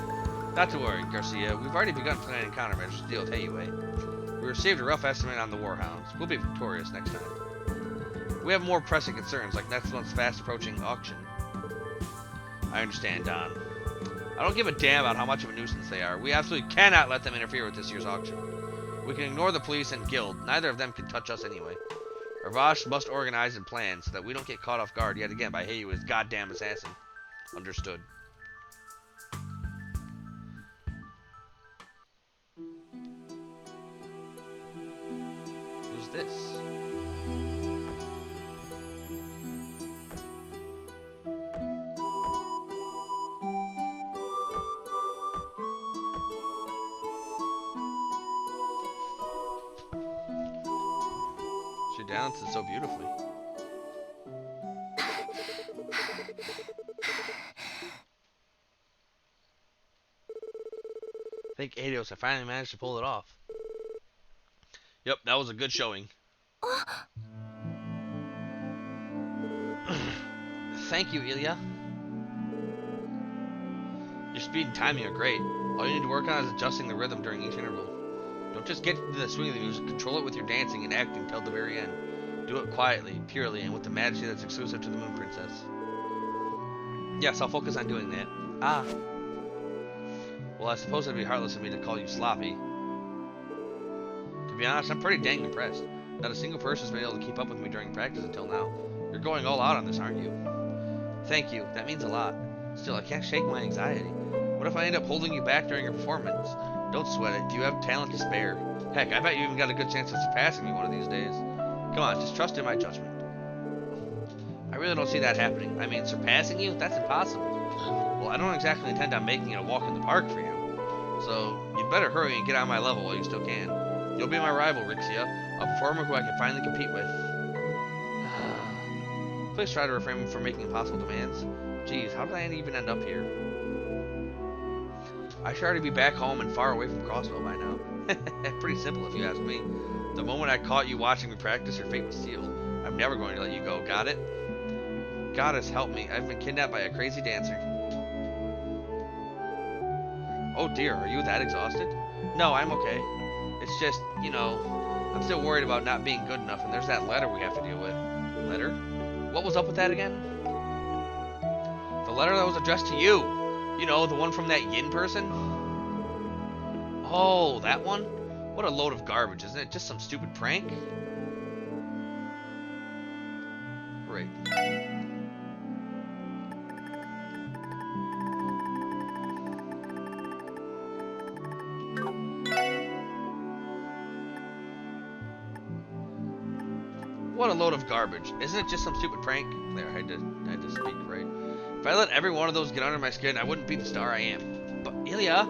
Speaker 1: Not to worry, Garcia. We've already begun planning countermeasures to deal with Heiue. We received a rough estimate on the Warhounds. We'll be victorious next time. We have more pressing concerns, like next month's fast-approaching auction. I understand, Don. I don't give a damn about how much of a nuisance they are. We absolutely cannot let them interfere with this year's auction. We can ignore the police and guild. Neither of them can touch us anyway. Ravache must organize and plan so that we don't get caught off guard yet again by Heiue's goddamn assassin. Understood. Who's this? She dances so beautifully. I think Eidos, I finally managed to pull it off. Yep, that was a good showing. Thank you, Ilya. Your speed and timing are great. All you need to work on is adjusting the rhythm during each interval. Don't just get into the swing of the music, control it with your dancing and acting till the very end. Do it quietly, purely, and with the majesty that's exclusive to the Moon Princess. Yes, I'll focus on doing that. Ah. Well, I suppose it'd be heartless of me to call you sloppy. To be honest, I'm pretty dang impressed. Not a single person's been able to keep up with me during practice until now. You're going all out on this, aren't you? Thank you. That means a lot. Still, I can't shake my anxiety. What if I end up holding you back during your performance? Don't sweat it. You have talent to spare. Heck, I bet you even got a good chance of surpassing me one of these days. Come on, just trust in my judgment. I really don't see that happening. I mean, surpassing you? That's impossible. Well, I don't exactly intend on making it a walk in the park for you. So, you'd better hurry and get on my level while you still can. You'll be my rival, Rixia, a performer who I can finally compete with. Please try to refrain from making impossible demands. Geez, how did I even end up here? I should already be back home and far away from Crossville by now. Pretty simple if you ask me. The moment I caught you watching me practice, your fate was sealed. I'm never going to let you go, got it? Goddess help me, I've been kidnapped by a crazy dancer. Oh dear, are you that exhausted? No, I'm okay. It's just, you know, I'm still worried about not being good enough, and there's that letter we have to deal with. Letter? What was up with that again? The letter that was addressed to you. You know, the one from that Yin person? Oh, that one? What a load of garbage, isn't it? Just some stupid prank? Great. What a load of garbage. Isn't it just some stupid prank? There, I had to speak right. If I let every one of those get under my skin, I wouldn't be the star I am. But Ilya,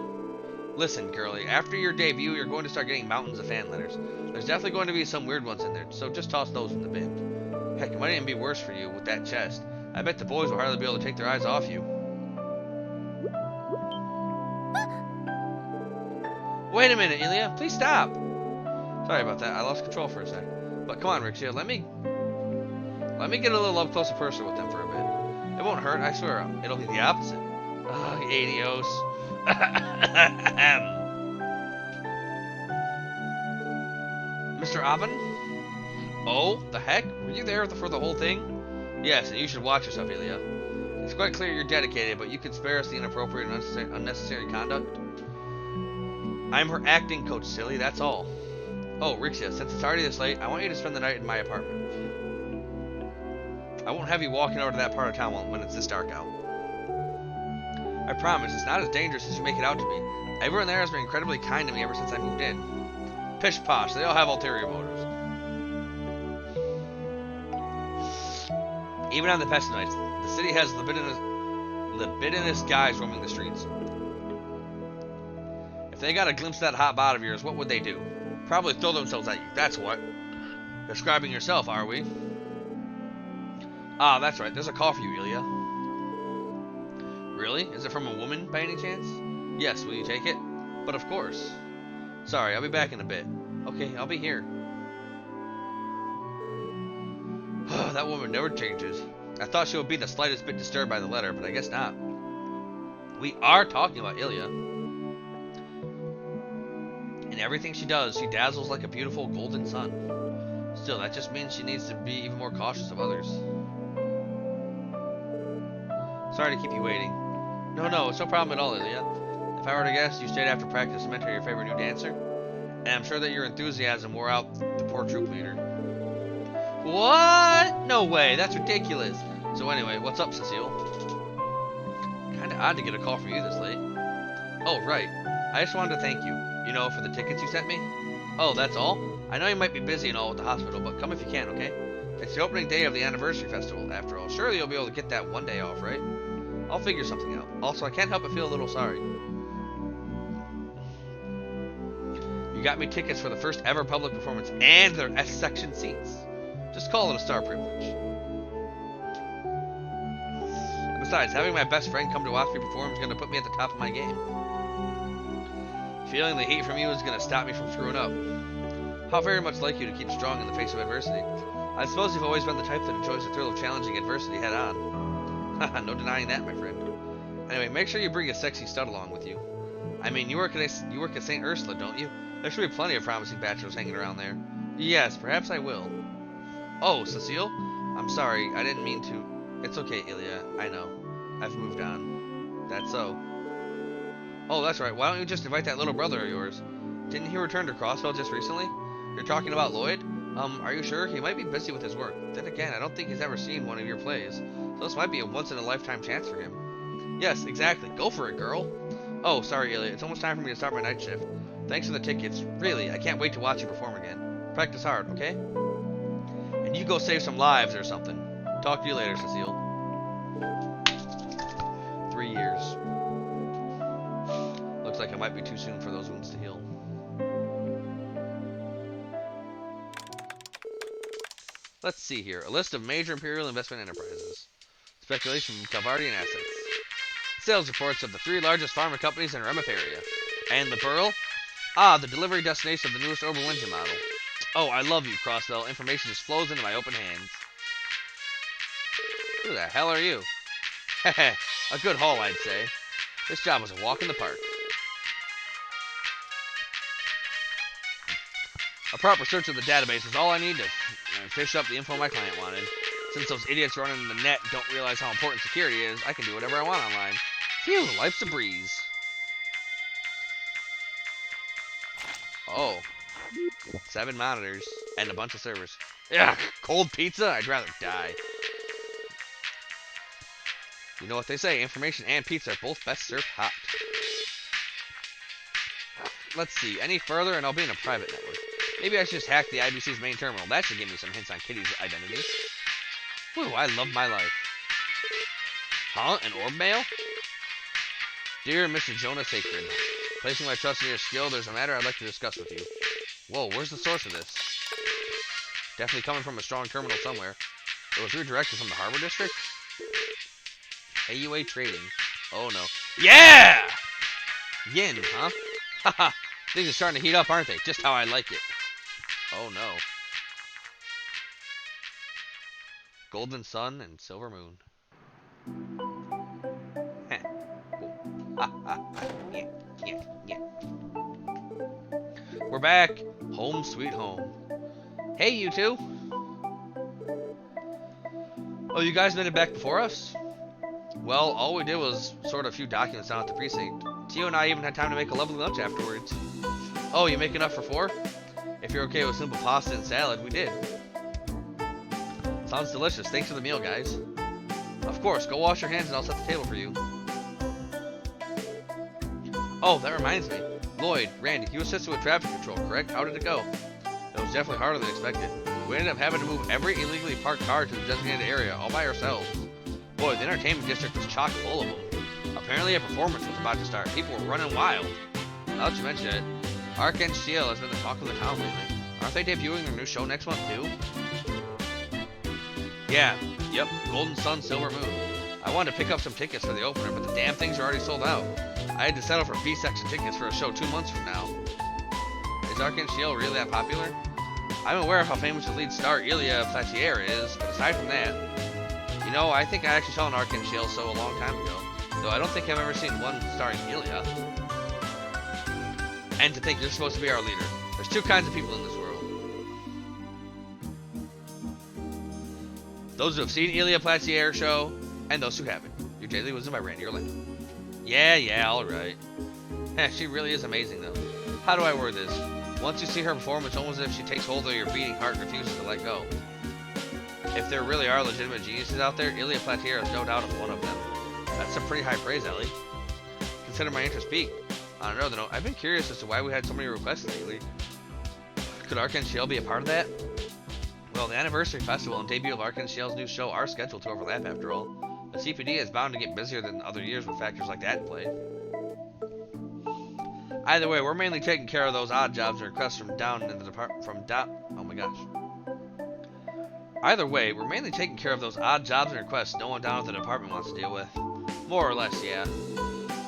Speaker 1: listen, girlie. After your debut, you're going to start getting mountains of fan letters. There's definitely going to be some weird ones in there, so just toss those in the bin. Heck, it might even be worse for you with that chest. I bet the boys will hardly be able to take their eyes off you. Wait a minute, Ilya. Please stop. Sorry about that. I lost control for a sec. But come on, Rixia. Let me get a little up close and personal with them for a bit. It won't hurt, I swear. It'll be the opposite. Ugh, adios. Mr. Avon? Oh, the heck? Were you there for the whole thing? Yes, and you should watch yourself, Ilya. It's quite clear you're dedicated, but you can spare us the inappropriate and unnecessary conduct. I'm her acting coach, silly, that's all. Oh, Rixia, since it's already this late, I want you to spend the night in my apartment. I won't have you walking over to that part of town when it's this dark out. I promise, it's not as dangerous as you make it out to be. Everyone there has been incredibly kind to me ever since I moved in. Pish posh, they all have ulterior motives. Even on the best nights, the city has libidinous guys roaming the streets. If they got a glimpse of that hot bod of yours, what would they do? Probably throw themselves at you, that's what. Describing yourself, are we? Ah, that's right, there's a call for you, Ilya. Really? Is it from a woman, by any chance? Yes, will you take it? But of course. Sorry, I'll be back in a bit. Okay, I'll be here. That woman never changes. I thought she would be the slightest bit disturbed by the letter, but I guess not. We are talking about Ilya. In everything she does, she dazzles like a beautiful golden sun. Still, that just means she needs to be even more cautious of others. Sorry to keep you waiting. No, it's no problem at all, Ilya. If I were to guess, you stayed after practice to mentor your favorite new dancer. And I'm sure that your enthusiasm wore out the poor troop leader. What? No way, that's ridiculous. So anyway, what's up, Cecile? Kinda odd to get a call from you this late. Oh, right. I just wanted to thank you. You know, for the tickets you sent me? Oh, that's all? I know you might be busy and all with the hospital, but come if you can, okay? It's the opening day of the anniversary festival, after all. Surely you'll be able to get that one day off, right? I'll figure something out. Also, I can't help but feel a little sorry. You got me tickets for the first ever public performance, and they're S-section seats. Just call it a star privilege. And besides, having my best friend come to watch me perform is going to put me at the top of my game. Feeling the heat from you is going to stop me from screwing up. How very much like you to keep strong in the face of adversity. I suppose you've always been the type that enjoys the thrill of challenging adversity head on. No denying that, my friend. Anyway, make sure you bring a sexy stud along with you. I mean, you work at St. Ursula, don't you? There should be plenty of promising bachelors hanging around there. Yes, perhaps I will. Oh, Cecile? I'm sorry, I didn't mean to. It's okay, Ilya, I know. I've moved on. That's so. Oh, that's right, why don't you just invite that little brother of yours? Didn't he return to Crossville just recently? You're talking about Lloyd? Are you sure? He might be busy with his work. Then again, I don't think he's ever seen one of your plays. So this might be a once-in-a-lifetime chance for him. Yes, exactly. Go for it, girl. Oh, sorry, Ilya. It's almost time for me to start my night shift. Thanks for the tickets. Really, I can't wait to watch you perform again. Practice hard, okay? And you go save some lives or something. Talk to you later, Cecile. 3 years. Looks like it might be too soon for those wounds to heal. Let's see here. A list of major Imperial investment enterprises. Speculation from Calvardian assets. Sales reports of the 3 largest pharma companies in Remeth area. And the Pearl? Ah, the delivery destination of the newest orbital engine model. Oh, I love you, Crossville. Information just flows into my open hands. Who the hell are you? Heh, a good haul, I'd say. This job was a walk in the park. A proper search of the database is all I need to fish up the info my client wanted. Since those idiots running the net don't realize how important security is, I can do whatever I want online. Phew, life's a breeze. Oh. 7 monitors and a bunch of servers. Ugh, cold pizza? I'd rather die. You know what they say, information and pizza are both best served hot. Let's see, any further and I'll be in a private network. Maybe I should just hack the IBC's main terminal. That should give me some hints on Kitty's identity. Whew, I love my life. Huh? An orb mail? Dear Mr. Jonah Sacred, placing my trust in your skill, there's a matter I'd like to discuss with you. Whoa, where's the source of this? Definitely coming from a strong terminal somewhere. It was redirected from the Harbor District? AUA Trading. Oh no. Yeah! Yin, huh? Haha, things are starting to heat up, aren't they? Just how I like it. Oh no. Golden Sun and Silver Moon. Heh. Yeah, yeah, yeah. We're back. Home sweet home. Hey, you two. Oh, you guys made it back before us? Well, all we did was sort a few documents down at the precinct. Tio and I even had time to make a lovely lunch afterwards. Oh, you make enough for 4? If you're okay with simple pasta and salad, we did. Sounds delicious. Thanks for the meal, guys. Of course, go wash your hands and I'll set the table for you. Oh, that reminds me. Lloyd, Randy, you assisted with traffic control, correct? How did it go? It was definitely harder than expected. We ended up having to move every illegally parked car to the designated area all by ourselves. Boy, the entertainment district was chock full of them. Apparently a performance was about to start. People were running wild. Now that you mention it, Arcane Ciel has been the talk of the town lately. Aren't they debuting their new show next month too? Yeah, yep, Golden Sun, Silver Moon. I wanted to pick up some tickets for the opener, but the damn things are already sold out. I had to settle for B-section tickets for a show 2 months from now. Is Arcane Ciel really that popular? I'm aware of how famous the lead star Ilia Platier is, but aside from that, you know, I think I actually saw an Arcane Ciel show a long time ago, though I don't think I've ever seen one starring Ilia. And to think you're supposed to be our leader. There's 2 kinds of people in this world. Those who have seen Ilia Platier show, and those who haven't. Your daily wisdom by Randy Orlando. Yeah, alright. She really is amazing though. How do I word this? Once you see her perform, it's almost as if she takes hold of your beating heart and refuses to let go. If there really are legitimate geniuses out there, Ilia Platier is no doubt of one of them. That's some pretty high praise, Ellie. Consider my interest piqued. On another note, I've been curious as to why we had so many requests lately. Could Arcane Ciel be a part of that? Well, the anniversary festival and debut of Arcane Ciel's new show are scheduled to overlap after all. The CPD is bound to get busier than other years with factors like that in play. Either way, we're mainly taking care of those odd jobs and requests from down in the department. Oh my gosh. Either way, we're mainly taking care of those odd jobs and requests no one down at the department wants to deal with. More or less, yeah.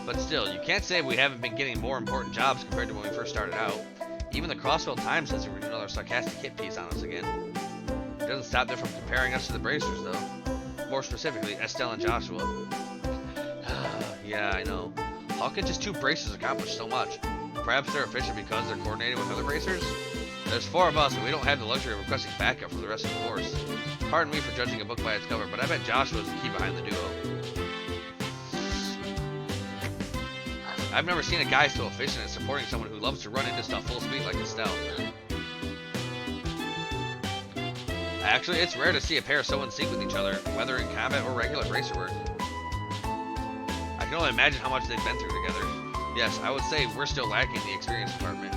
Speaker 1: But still, you can't say we haven't been getting more important jobs compared to when we first started out. Even the Crossville Times has renewed another sarcastic hit piece on us again. It doesn't stop them from comparing us to the Bracers, though. More specifically, Estelle and Joshua. Yeah, I know. How can just 2 Bracers accomplish so much? Perhaps they're efficient because they're coordinated with other Bracers? There's 4 of us, and we don't have the luxury of requesting backup from the rest of the force. Pardon me for judging a book by its cover, but I bet Joshua's the key behind the duo. I've never seen a guy so efficient at supporting someone who loves to run into stuff full speed like Estelle. Actually, it's rare to see a pair so in sync with each other, whether in combat or regular Bracer work. I can only imagine how much they've been through together. Yes, I would say we're still lacking in the experience department.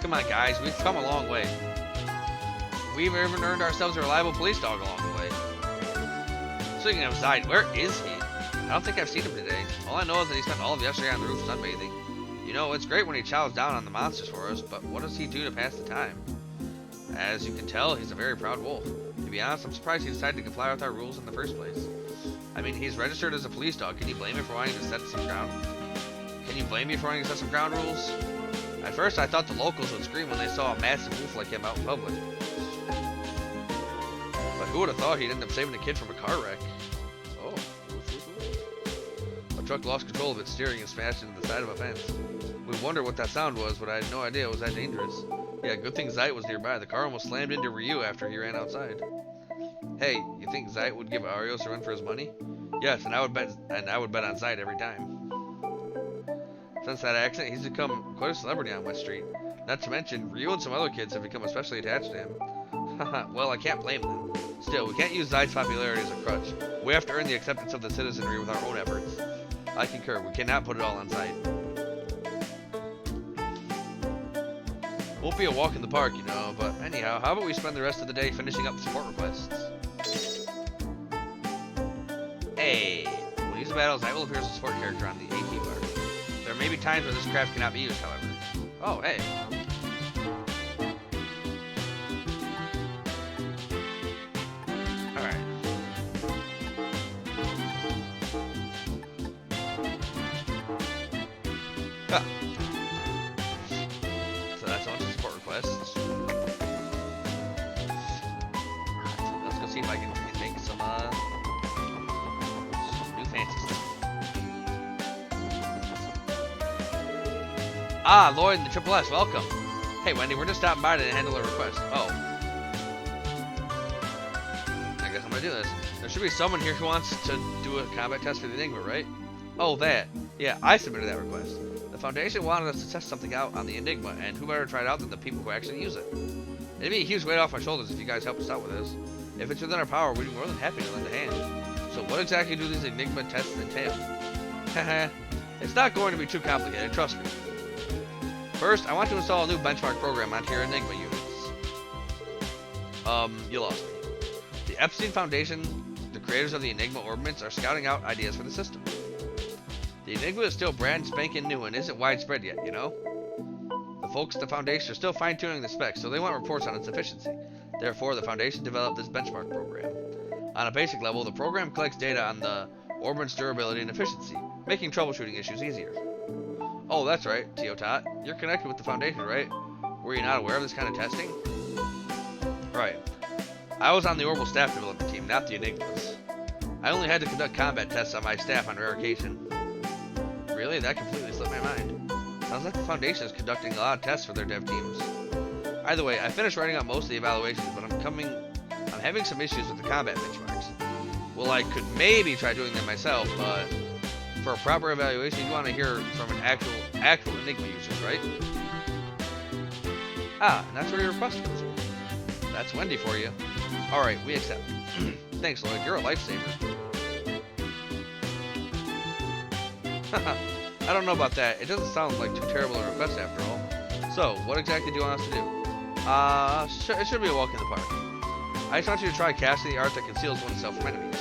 Speaker 1: Come on, guys, we've come a long way. We've even earned ourselves a reliable police dog along the way. Speaking of Zide, where is he? I don't think I've seen him today. All I know is that he spent all of yesterday on the roof sunbathing. You know, it's great when he chows down on the monsters for us, but what does he do to pass the time? As you can tell, he's a very proud wolf. To be honest, I'm surprised he decided to comply with our rules in the first place. I mean, he's registered as a police dog. Can you blame him for wanting to set some ground? Can you blame me for wanting to set some ground rules? At first, I thought the locals would scream when they saw a massive wolf like him out in public. But who would have thought he'd end up saving a kid from a car wreck? Oh. A truck lost control of its steering and smashed into the side of a fence. We wondered what that sound was, but I had no idea it was that dangerous. Yeah, good thing Zeit was nearby. The car almost slammed into Ryu after he ran outside. Hey, you think Zeit would give Arios a run for his money? Yes, and I would bet on Zeit every time. Since that accident, he's become quite a celebrity on West Street. Not to mention, Ryu and some other kids have become especially attached to him. Haha, well, I can't blame them. Still, we can't use Zeit's popularity as a crutch. We have to earn the acceptance of the citizenry with our own efforts. I concur, we cannot put it all on Zeit. Won't be a walk in the park, you know, but anyhow, how about we spend the rest of the day finishing up the support requests? Hey, the battles, I will appear as a support character on the AP bar. There may be times where this craft cannot be used, however. Oh, hey. Alright. Ah. So that's all the support requests. Alright, let's go see if I can make some new fancy stuff. Ah, Lloyd and the Triple S, welcome. Hey, Wendy, we're just stopping by to handle a request. Oh. I guess I'm gonna do this. There should be someone here who wants to do a combat test for the Enigma, right? Oh, that. Yeah, I submitted that request. The Foundation wanted us to test something out on the Enigma, and who better try it out than the people who actually use it? It'd be a huge weight off my shoulders if you guys help us out with this. If it's within our power, we'd be more than happy to lend a hand. So what exactly do these Enigma tests entail? Haha, it's not going to be too complicated, trust me. First, I want to install a new benchmark program onto your Enigma units. You lost me. The Epstein Foundation, the creators of the Enigma orbits, are scouting out ideas for the system. The Enigma is still brand spanking new and isn't widespread yet, you know? The folks at the Foundation are still fine-tuning the specs, so they want reports on its efficiency. Therefore, the Foundation developed this benchmark program. On a basic level, the program collects data on the orbit's durability and efficiency, making troubleshooting issues easier. Oh, that's right, Teotot. You're connected with the Foundation, right? Were you not aware of this kind of testing? Right. I was on the Orbital Staff Development Team, not the Enigmas. I only had to conduct combat tests on my staff on rare occasion. Really? That completely slipped my mind. Sounds like the Foundation is conducting a lot of tests for their dev teams. Either way, I finished writing out most of the evaluations, but I'm having some issues with the combat benchmarks. Well, I could maybe try doing them myself, but for a proper evaluation, you want to hear from an actual Enigma users, right? Ah, and that's where your request comes from. That's Wendy for you. Alright, we accept. Thanks, Lloyd. You're a lifesaver. I don't know about that. It doesn't sound like too terrible a request after all. So, what exactly do you want us to do? It should be a walk in the park. I just want you to try casting the art that conceals oneself from enemies.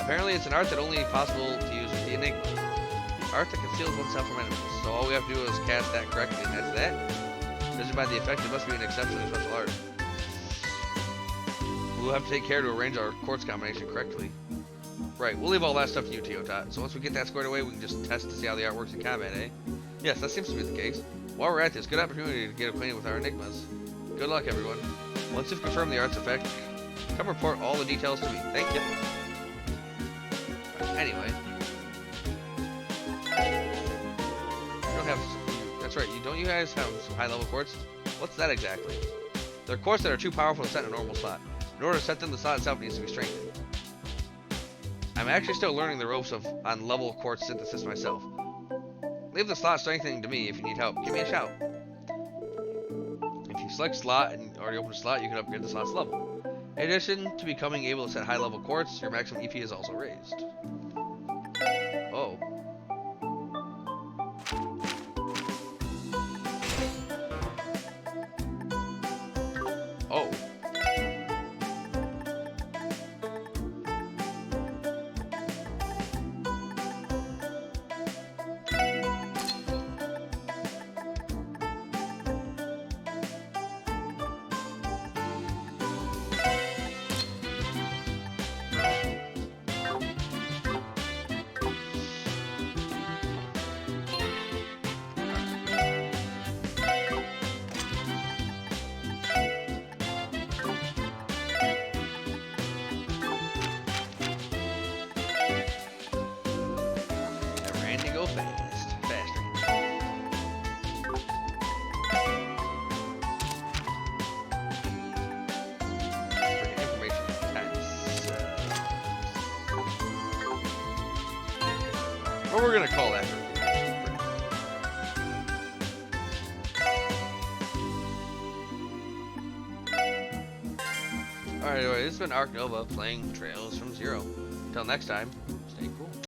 Speaker 1: Apparently, it's an art that only is possible to use with the Enigma. The art that conceals oneself from enemies. So all we have to do is cast that correctly, and that's that. Judging by the effect, it must be an exceptionally special art. We'll have to take care to arrange our quartz combination correctly. Right, we'll leave all that stuff to you, Teotot. So once we get that squared away, we can just test to see how the art works in combat, eh? Yes, that seems to be the case. While we're at this, good opportunity to get acquainted with our Enigmas. Good luck, everyone. Once you've confirmed the art's effect, come report all the details to me. Thank you. Anyway. You don't have... That's right, don't you guys have some high-level quartz? What's that exactly? They're quartz that are too powerful to set in a normal slot. In order to set them, the slot itself needs to be strengthened. I'm actually still learning the ropes on level quartz synthesis myself. Leave the slot strengthening to me if you need help. Give me a shout. If you select slot and already open a slot, you can upgrade the slot's level. In addition to becoming able to set high level quartz, your maximum EP is also raised. Oh. Oh. What we're gonna call that. Alright, anyway, this has been Ark Nova playing Trails from Zero. Until next time.